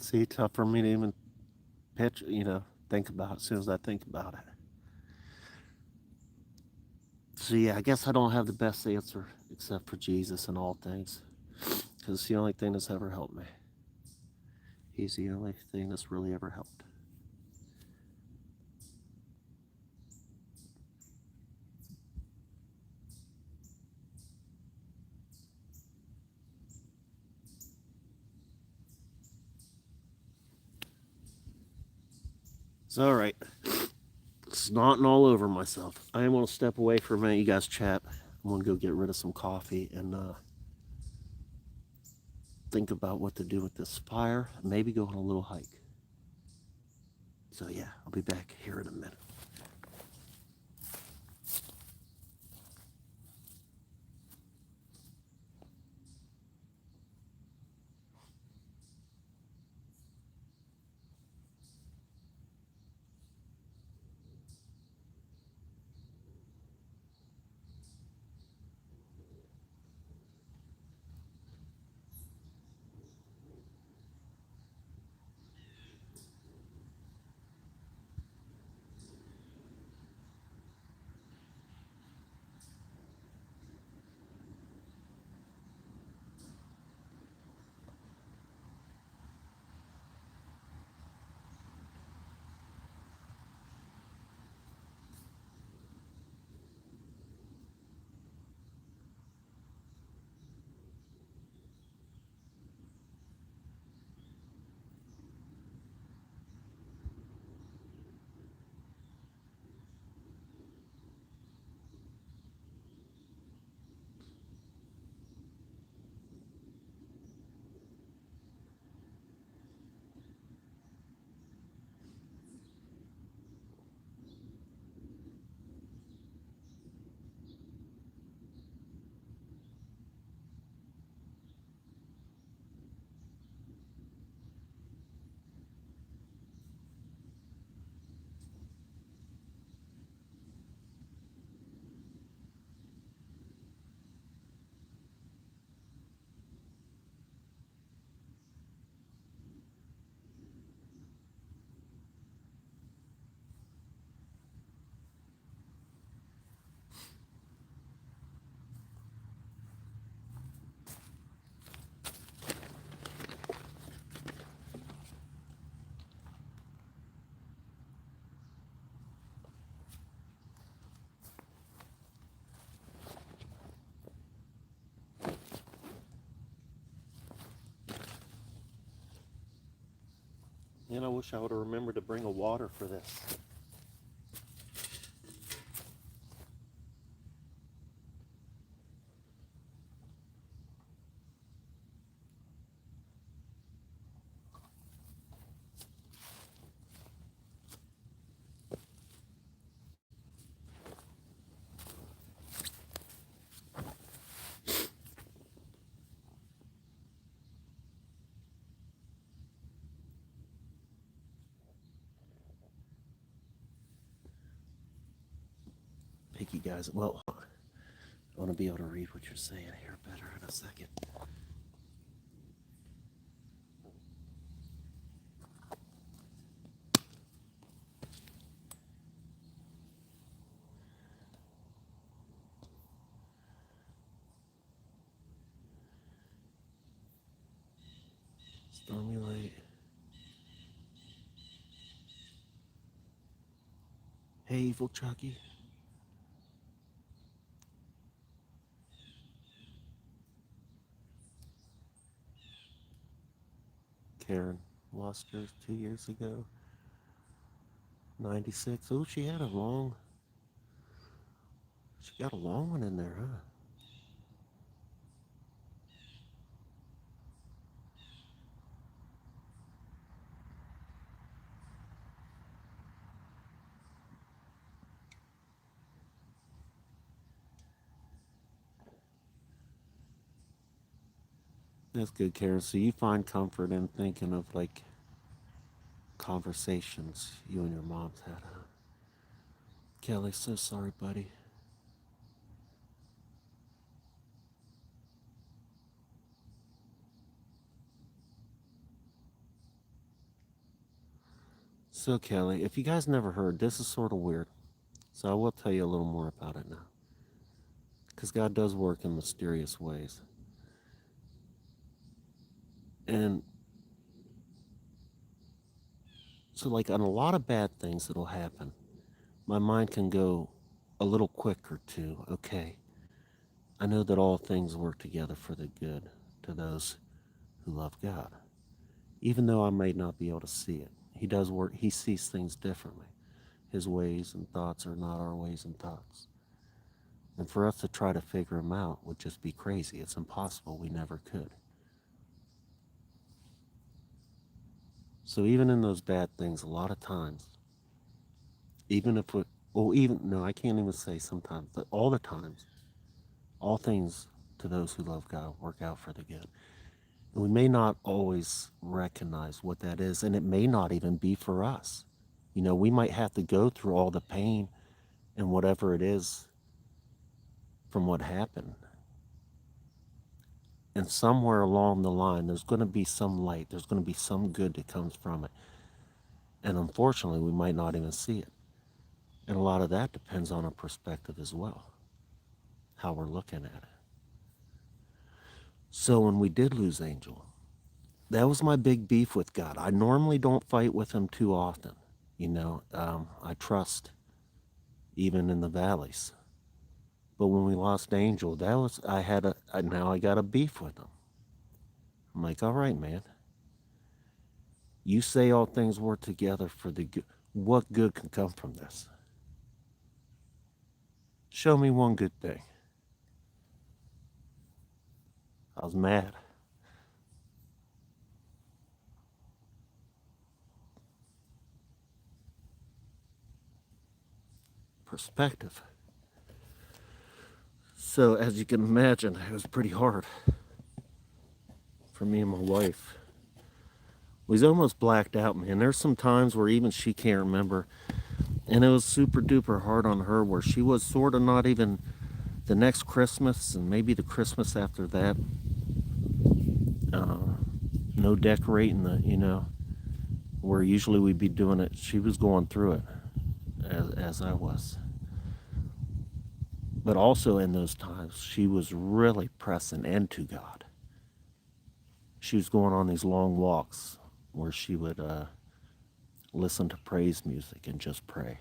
See, tough for me to even think about it as soon as I think about it. So yeah, I guess I don't have the best answer except for Jesus in all things, because it's the only thing that's ever helped me. He's the only thing that's really ever helped. It's all right. Snotting all over myself. I am going to step away for a minute. You guys chat. I'm going to go get rid of some coffee and think about what to do with this fire. Maybe go on a little hike. So yeah, I'll be back here in a minute. Man, I wish I would have remembered to bring a water for this. Picky guys. Well, I want to be able to read what you're saying here better in a second. Stormy light. Hey, evil Chucky. Karen lost hers 2 years ago. 96. Oh, she had a long. She got a long one in there, huh? That's good, Karen. So you find comfort in thinking of like conversations you and your mom's had, huh? Kelly, so sorry, buddy. So, Kelly, if you guys never heard, this is sort of weird. So I will tell you a little more about it now. Because God does work in mysterious ways. And so, like, on a lot of bad things that'll happen, my mind can go a little quicker to, okay, I know that all things work together for the good to those who love God. Even though I may not be able to see it, He does work, He sees things differently. His ways and thoughts are not our ways and thoughts. And for us to try to figure them out would just be crazy. It's impossible. We never could. So even in those bad things, a lot of times, even if we, well, even, no, I can't even say sometimes, but all the times, all things to those who love God work out for the good. And we may not always recognize what that is, and it may not even be for us. You know, we might have to go through all the pain and whatever it is from what happened. And somewhere along the line, there's going to be some light, there's going to be some good that comes from it. And unfortunately, we might not even see it. And a lot of that depends on our perspective as well, how we're looking at it. So when we did lose Angel, that was my big beef with God. I normally don't fight with him too often. You know, I trust even in the valleys. But when we lost Angel, that was, now I got a beef with him. I'm like, all right, man. You say all things work together for the good. What good can come from this? Show me one good thing. I was mad. Perspective. So, as you can imagine, it was pretty hard for me and my wife. We was almost blacked out, man. There's some times where even she can't remember. And it was super duper hard on her where she was sort of not even the next Christmas and maybe the Christmas after that. Uh, no decorating, where usually we'd be doing it. She was going through it as I was. But also in those times, she was really pressing into God. She was going on these long walks where she would listen to praise music and just pray.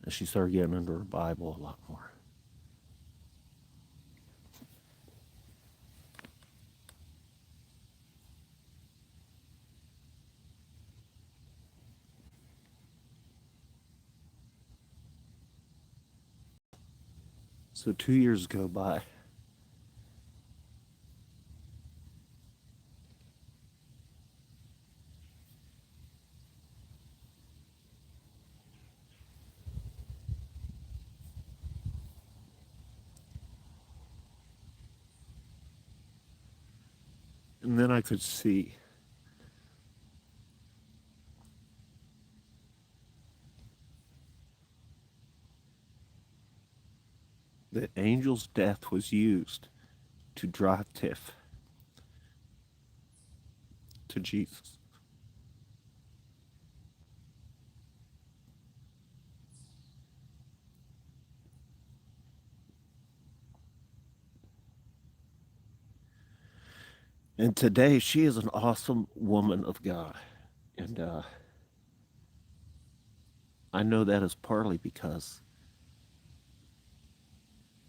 And she started getting into her Bible a lot more. So 2 years go by. And then I could see that Angel's death was used to drive Tiff to Jesus. And today she is an awesome woman of God. And I know that is partly because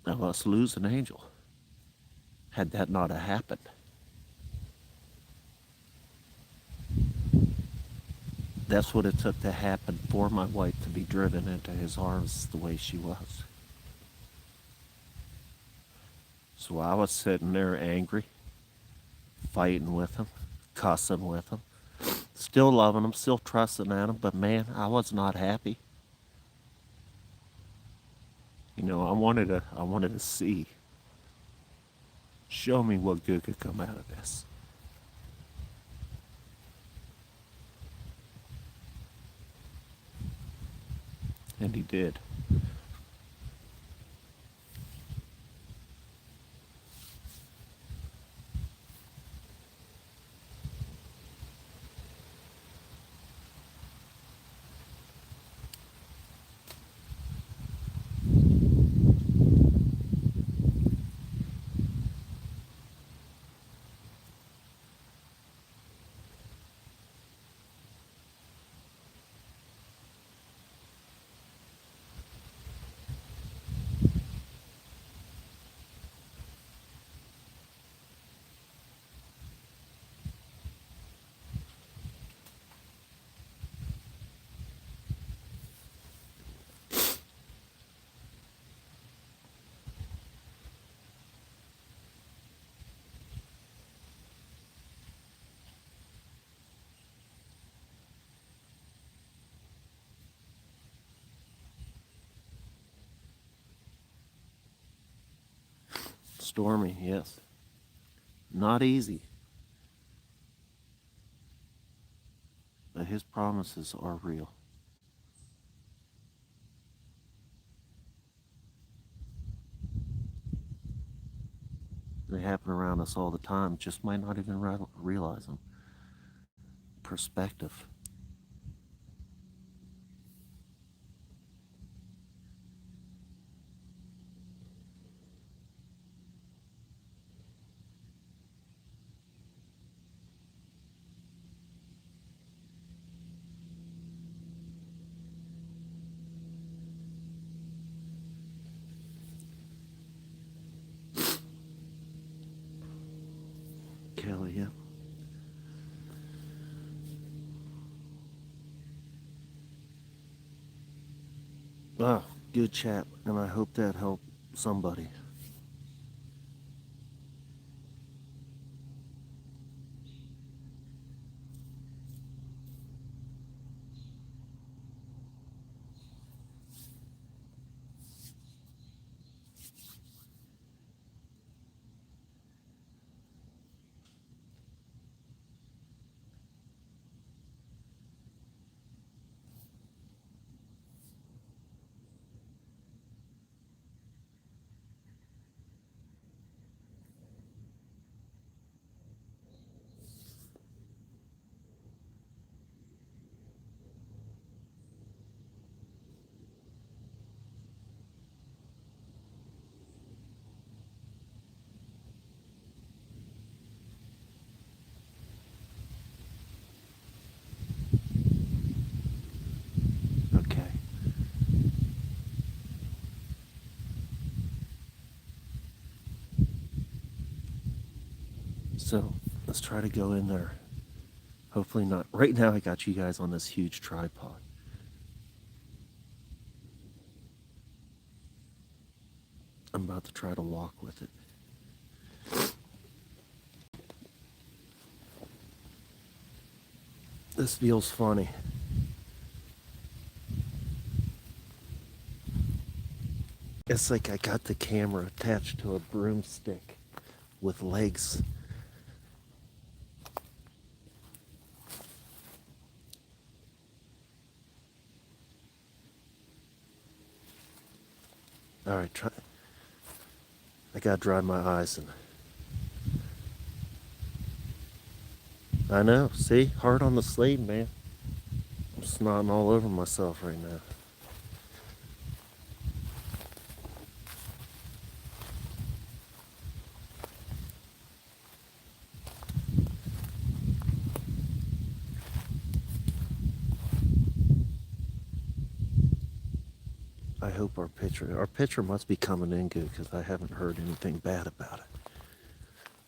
of us losing Angel. Had that not have happened, that's what it took to happen for my wife to be driven into his arms the way she was. So I was sitting there angry, fighting with him, cussing with him, still loving him, still trusting in him, but man, I was not happy. You know, I wanted to see, show me what good could come out of this. And he did. Stormy, yes. Not easy, but his promises are real. They happen around us all the time, just might not even realize them. Perspective. Kelly, yeah. Oh, good chat, and I hope that helped somebody. Okay. So let's try to go in there. Hopefully not. Right now, I got you guys on this huge tripod. I'm I'm about to try to walk with it. This feels funny. It's like I got the camera attached to a broomstick with legs. All right, try. I gotta dry my eyes and. I know. See, hard on the slate, man. I'm snotting all over myself right now. I hope our picture must be coming in good because I haven't heard anything bad about it.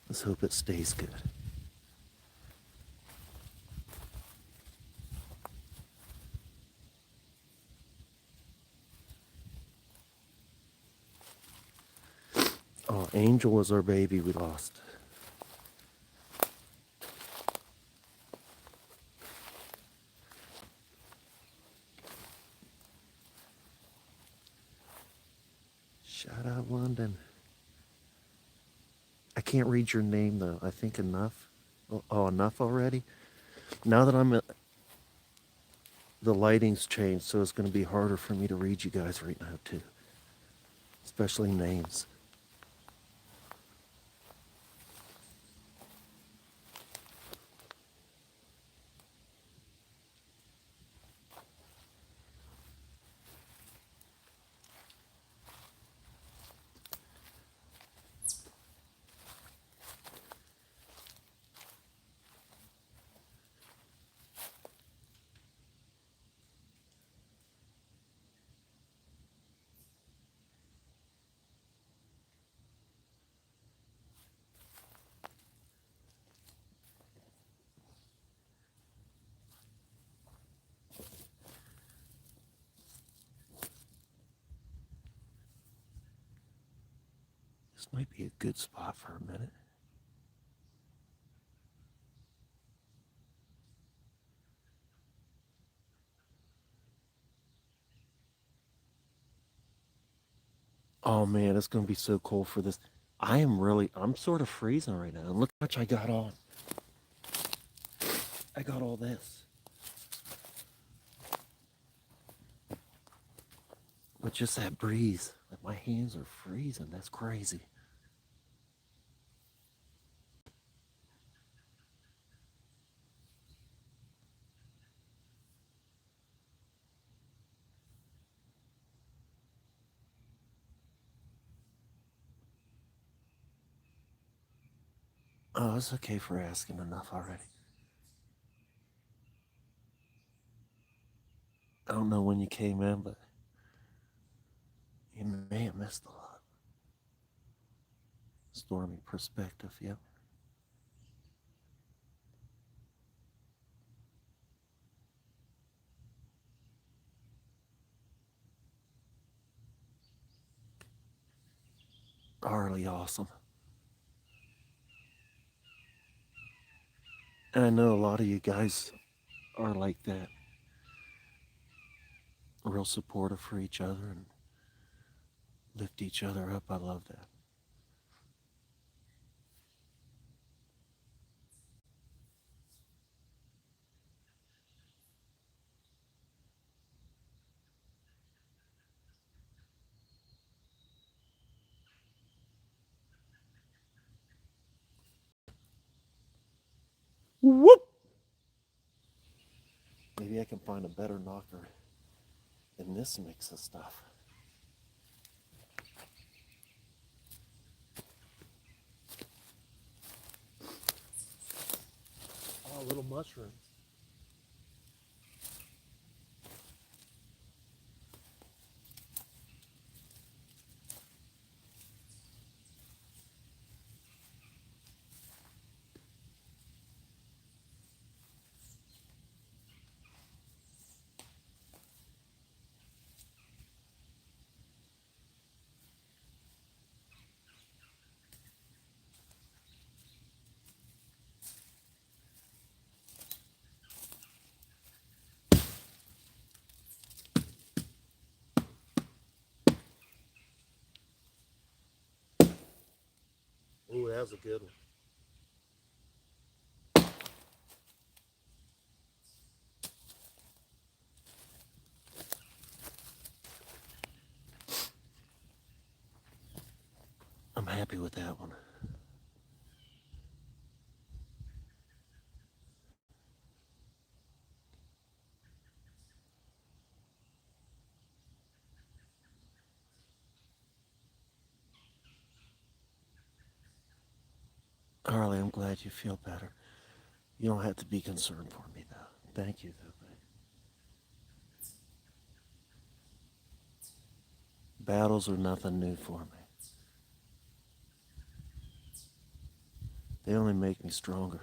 Let's hope it stays good. Oh, Angel was our baby we lost. Shout out London. I can't read your name though. I think enough. Oh, enough already? Now that I'm at, the lighting's changed, so it's going to be harder for me to read you guys right now too. Especially names. This might be a good spot for a minute. Oh man, it's going to be so cold for this. I'm sort of freezing right now. And look how much I got on. I got all this. But just that breeze, like my hands are freezing. That's crazy. Oh, it's okay for asking enough already. I don't know when you came in, but you may have missed a lot. Stormy perspective, yep. Harley awesome. And I know a lot of you guys are like that. Real supportive for each other and lift each other up. I love that. Whoop! Maybe I can find a better knocker than this mix of stuff. Oh, little mushrooms. was a good one. I'm happy with that one. Harley, I'm glad you feel better. You don't have to be concerned for me, though. Thank you, though. Battles are nothing new for me. They only make me stronger.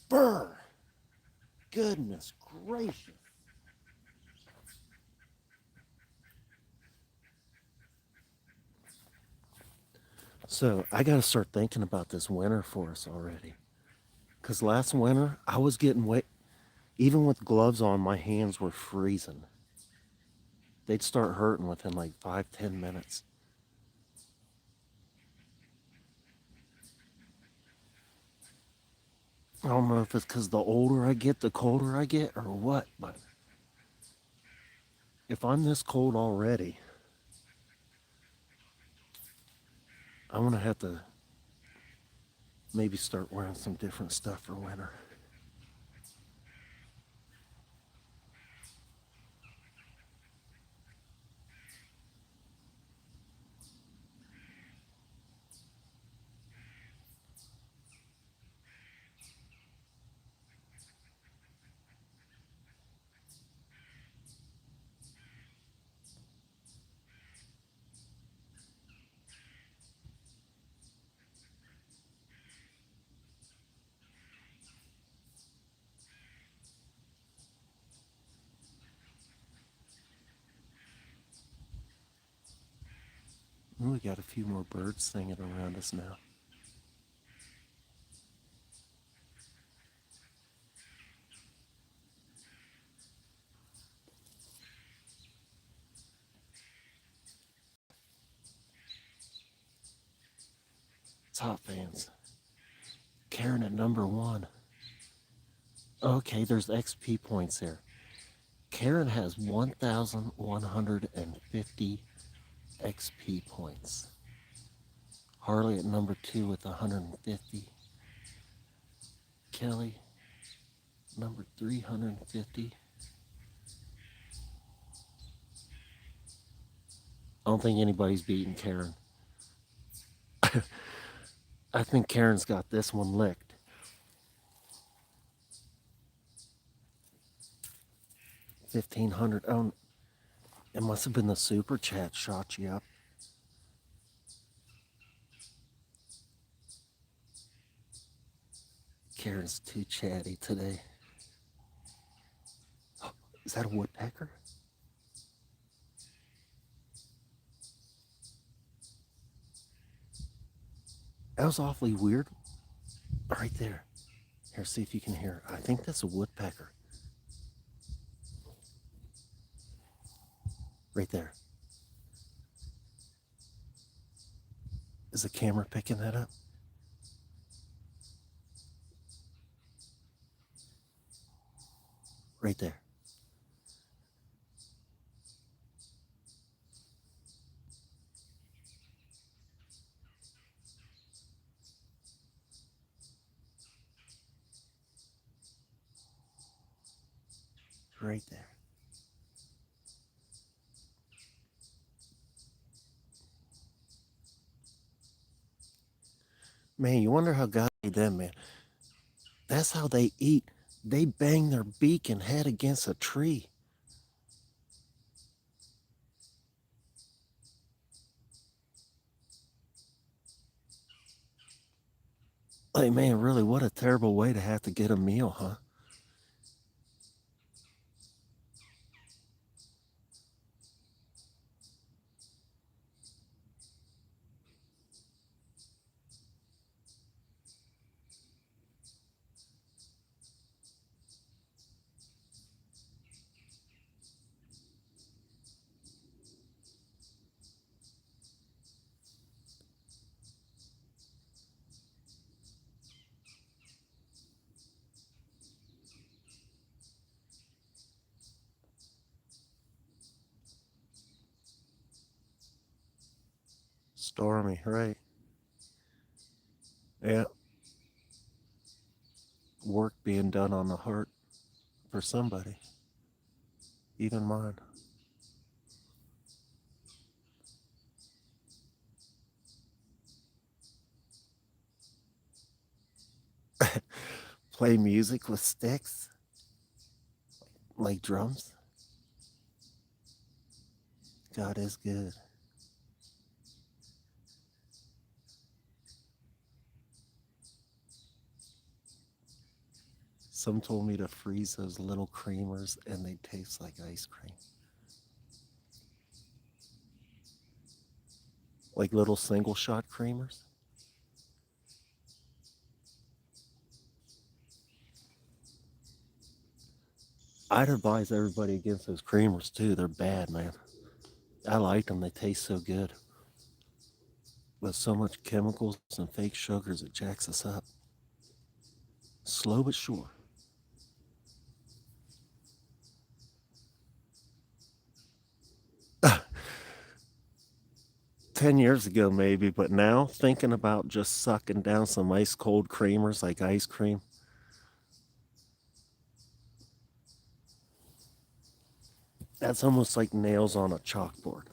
Burr! Goodness gracious. So I got to start thinking about this winter for us already. Because last winter, I was getting wet. Even with gloves on, my hands were freezing. They'd start hurting within like 5, 10 minutes. I don't know if it's because the older I get, the colder I get, or what, but if I'm this cold already, I'm going to have to maybe start wearing some different stuff for winter. We got a few more birds singing around us now. Top fans. Karen at number 1. Okay, there's XP points there. Karen has 1,150 XP points. Harley at number 2 with 150. Kelly, number 350. I don't think anybody's beating Karen. I think Karen's got this one licked. 1,500. Oh, it must have been the super chat shot you up. Karen's too chatty today. Oh, is that a woodpecker? That was awfully weird. Right there. Here, see if you can hear. I think that's a woodpecker. Right there. Is the camera picking that up? Right there. Right there. Man, you wonder how God made them, man. That's how they eat. They bang their beak and head against a tree. Like, man, really, what a terrible way to have to get a meal, huh? Stormy, right? Yeah, work being done on the heart for somebody, even mine. Play music with sticks, like drums. God is good. Some told me to freeze those little creamers and they taste like ice cream. Like little single shot creamers. I'd advise everybody against those creamers too. They're bad, man. I like them, they taste so good. But so much chemicals and fake sugars, it jacks us up. Slow but sure. 10 years ago, maybe, but now thinking about just sucking down some ice cold creamers like ice cream, that's almost like nails on a chalkboard.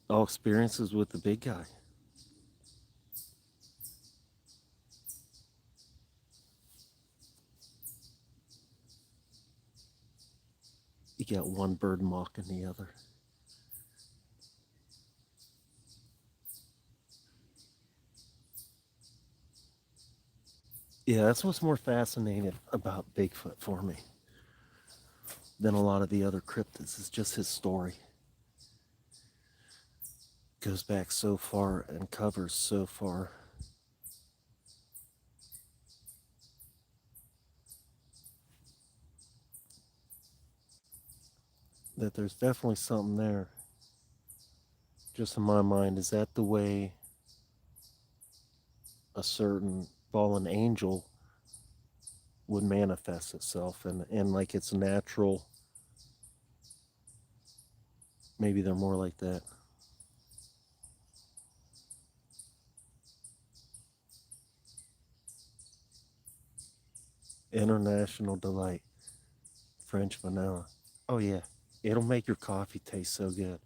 All experiences with the big guy. You got one bird mocking the other. Yeah, that's what's more fascinating about Bigfoot for me than a lot of the other cryptids. It's just his story. Goes back so far and covers so far. That there's definitely something there. Just in my mind, is that the way a certain fallen angel would manifest itself and like it's natural? Maybe they're more like that. International delight. French vanilla. Oh yeah. It'll make your coffee taste so good.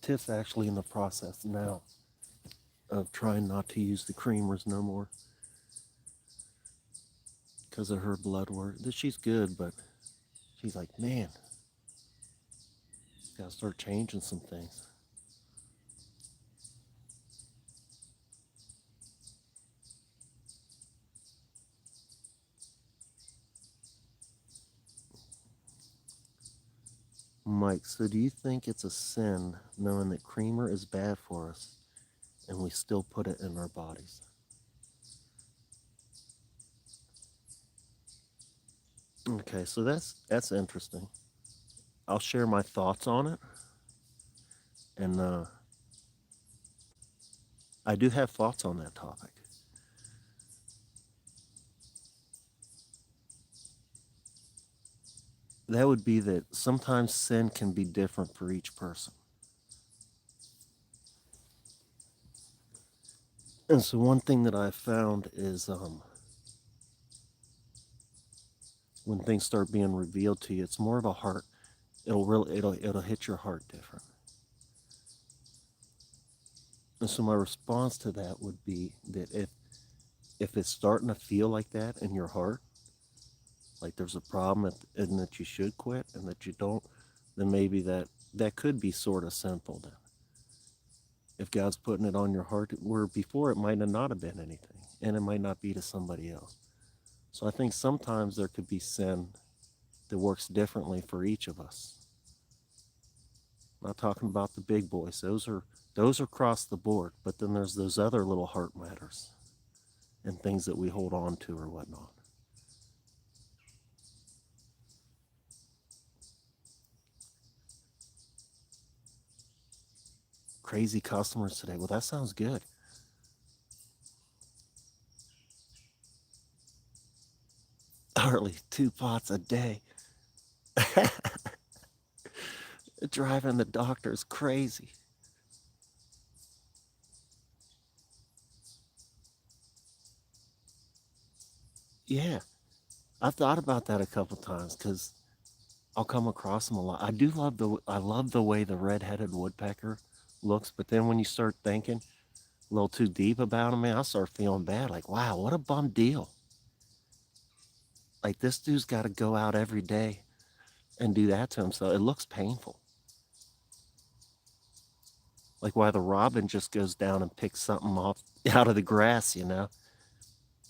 Tiff's actually in the process now of trying not to use the creamers no more because of her blood work. She's good, but she's like, man, gotta start changing some things. Mike, so do you think it's a sin knowing that creamer is bad for us and we still put it in our bodies? Okay, so that's interesting. I'll share my thoughts on it, and I do have thoughts on that topic. That would be that sometimes sin can be different for each person. And so one thing that I've found is when things start being revealed to you, it's more of a heart. It'll hit your heart different. And so my response to that would be that if it's starting to feel like that in your heart, like there's a problem and that you should quit and that you don't, then maybe that could be sort of sinful then. If God's putting it on your heart, where before it might not have been anything, and it might not be to somebody else. So I think sometimes there could be sin that works differently for each of us. I'm not talking about the big boys; those are across the board. But then there's those other little heart matters and things that we hold on to or whatnot. crazy customers today. Well, that sounds good. Early 2 pots a day. Driving the doctor's crazy. Yeah, I've thought about that a couple times because I'll come across them a lot. I love the way the red-headed woodpecker looks, but then when you start thinking a little too deep about them, man, I start feeling bad. Like, wow, what a bum deal. Like this dude's got to go out every day and do that to himself. It looks painful. Like why the robin just goes down and picks something off out of the grass, you know?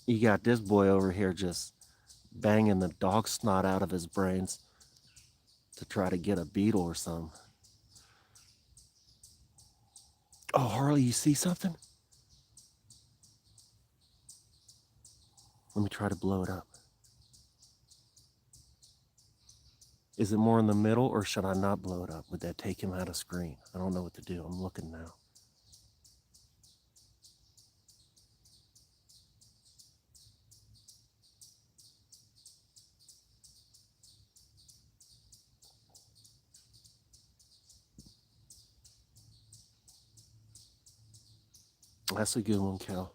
You got this boy over here just banging the dog snot out of his brains to try to get a beetle or something. Oh, Harley, you see something? Let me try to blow it up. Is it more in the middle or should I not blow it up? Would that take him out of screen? I don't know what to do. I'm looking now. That's a good one, Cal.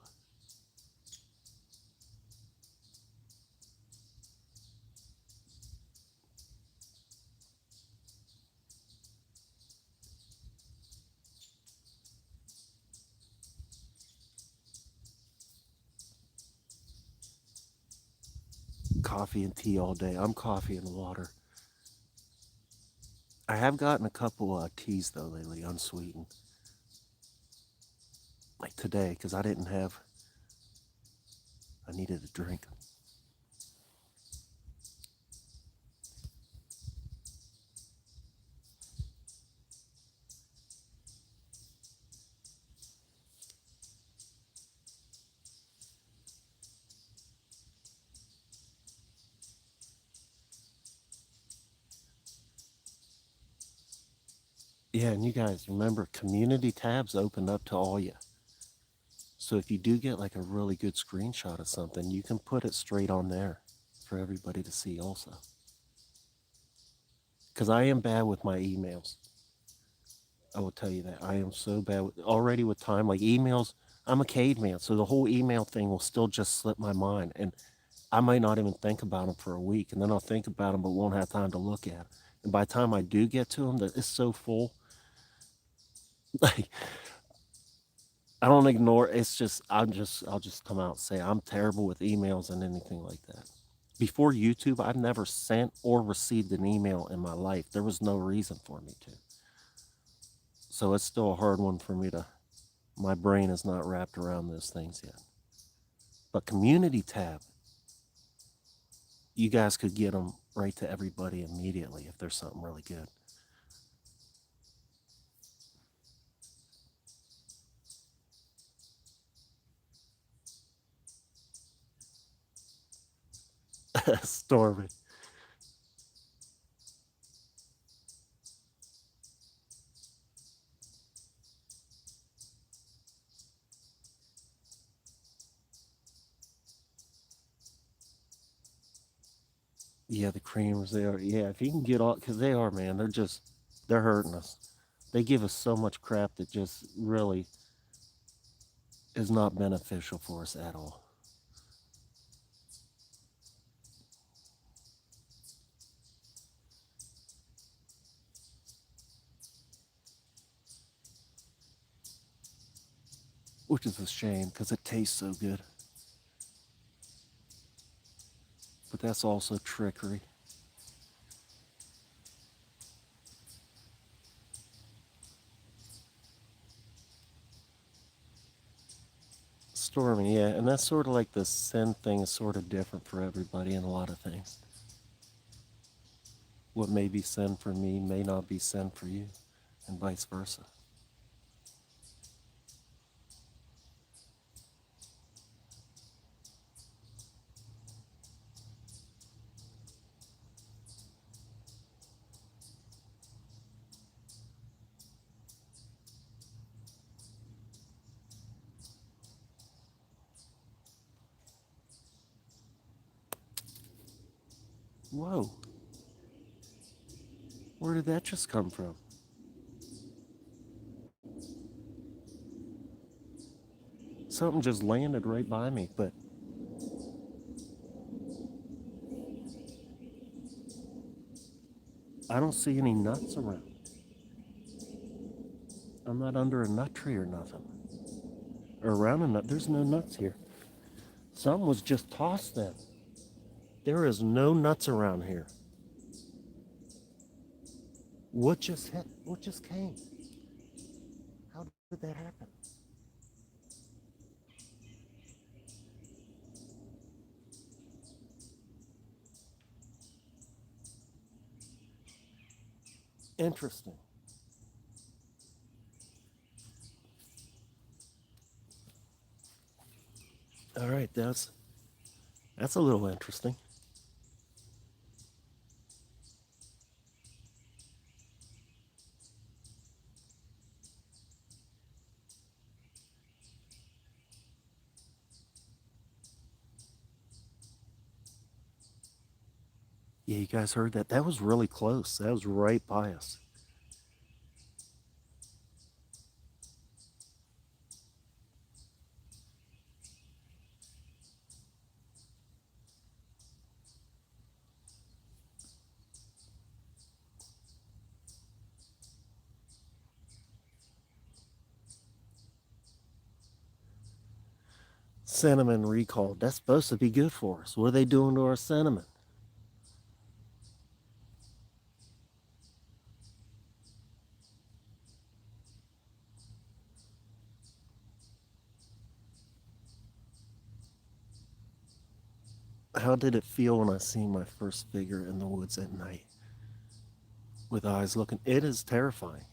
Coffee and tea all day. I'm coffee and water. I have gotten a couple teas though lately, unsweetened. Like today, because I needed a drink. Yeah, and you guys remember community tabs open up to all you. So if you do get like a really good screenshot of something, you can put it straight on there for everybody to see also. Because I am bad with my emails. I will tell you that. I am so bad with, already with time. Like emails, I'm a caveman. So the whole email thing will still just slip my mind. And I might not even think about them for a week. And then I'll think about them, but won't have time to look at them. And by the time I do get to them, that it's so full. Like, I don't ignore. It's just I'll just come out and say I'm terrible with emails and anything like that. Before YouTube, I've never sent or received an email in my life. There was no reason for me to. So it's still a hard one for me to. My brain is not wrapped around those things yet. But community tab, you guys could get them right to everybody immediately if there's something really good. Stormy. Yeah, the creamers, they are. Yeah, if you can get all, because they are, man, they're hurting us. They give us so much crap that just really is not beneficial for us at all. Which is a shame because it tastes so good. But that's also trickery. Stormy, yeah, and that's sort of like the sin thing is sort of different for everybody in a lot of things. What may be sin for me may not be sin for you, and vice versa. Whoa. Where did that just come from? Something just landed right by me, but I don't see any nuts around. I'm not under a nut tree or nothing. Or around a nut. There's no nuts here. Something was just tossed then. There is no nuts around here. What just hit? What just came? How did that happen? Interesting. All right, that's a little interesting. Yeah, you guys heard that? That was really close. That was right by us. Cinnamon recalled. That's supposed to be good for us. What are they doing to our cinnamon? How did it feel when I seen my first figure in the woods at night with eyes looking? It is terrifying.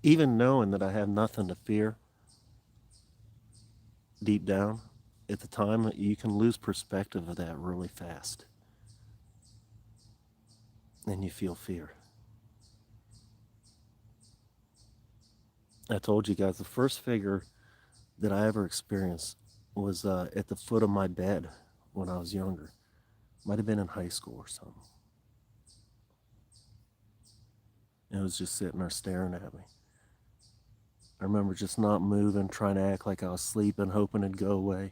Even knowing that I have nothing to fear deep down, at the time, you can lose perspective of that really fast. And you feel fear. I told you guys the first figure that I ever experienced was at the foot of my bed when I was younger. Might have been in high school or something. And it was just sitting there staring at me. I remember just not moving, trying to act like I was sleeping, hoping it'd go away.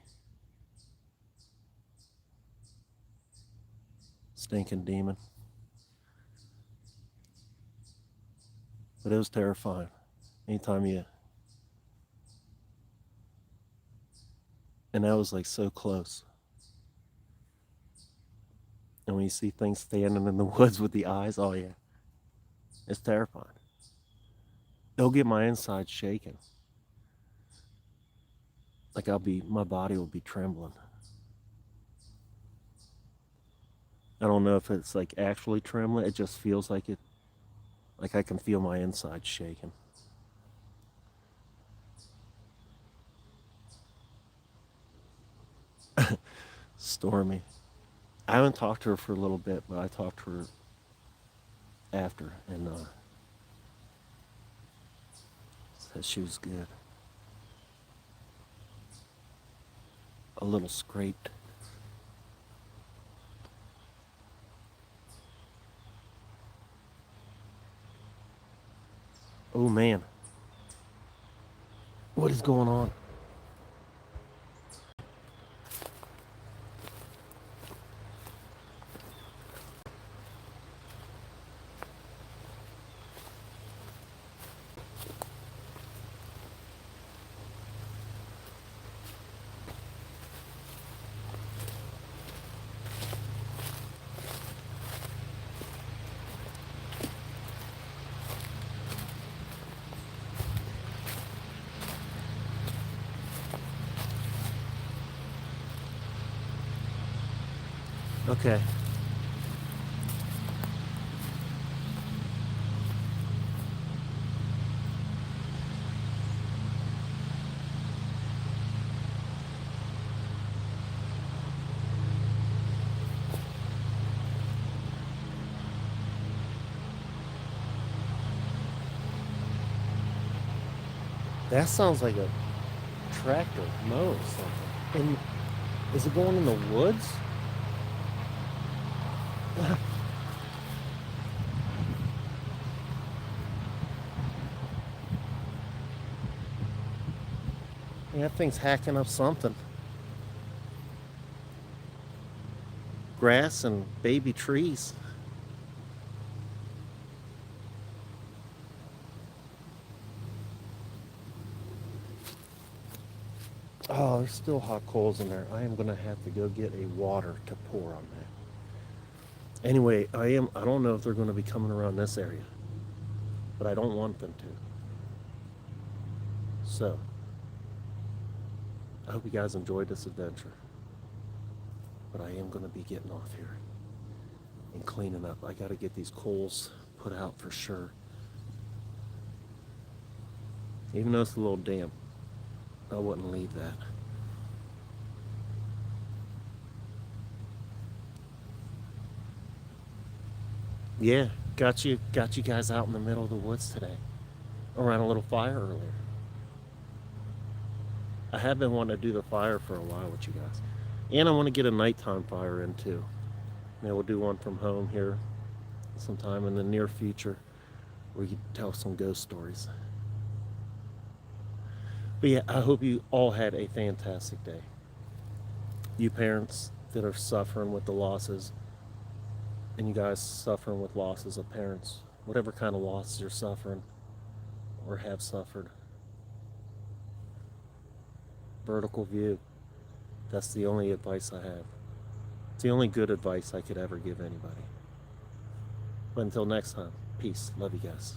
Stinking demon. But it was terrifying. Anytime you. And that was like so close. And when you see things standing in the woods with the eyes, oh yeah, it's terrifying. It'll get my inside shaking. Like my body will be trembling. I don't know if it's like actually trembling. It just feels like it, like I can feel my inside shaking. Stormy. I haven't talked to her for a little bit, but I talked to her after and said she was good. A little scraped. Oh man, what is going on? Okay. That sounds like a tractor mow or something. And is it going in the woods? Yeah, that thing's hacking up something. Grass and baby trees. Oh, there's still hot coals in there. I am gonna have to go get a water to pour on that. Anyway, I don't know if they're gonna be coming around this area, but I don't want them to. So, I hope you guys enjoyed this adventure. But I am gonna be getting off here and cleaning up. I gotta get these coals put out for sure. Even though it's a little damp, I wouldn't leave that. Yeah, got you guys out in the middle of the woods today. Around a little fire earlier. I have been wanting to do the fire for a while with you guys. And I want to get a nighttime fire in too. Maybe we'll do one from home here sometime in the near future where you can tell some ghost stories. But yeah, I hope you all had a fantastic day. You parents that are suffering with the losses, and you guys suffering with losses of parents, whatever kind of losses you're suffering or have suffered. Vertical view. That's the only advice I have. It's the only good advice I could ever give anybody. But until next time, peace. Love you guys.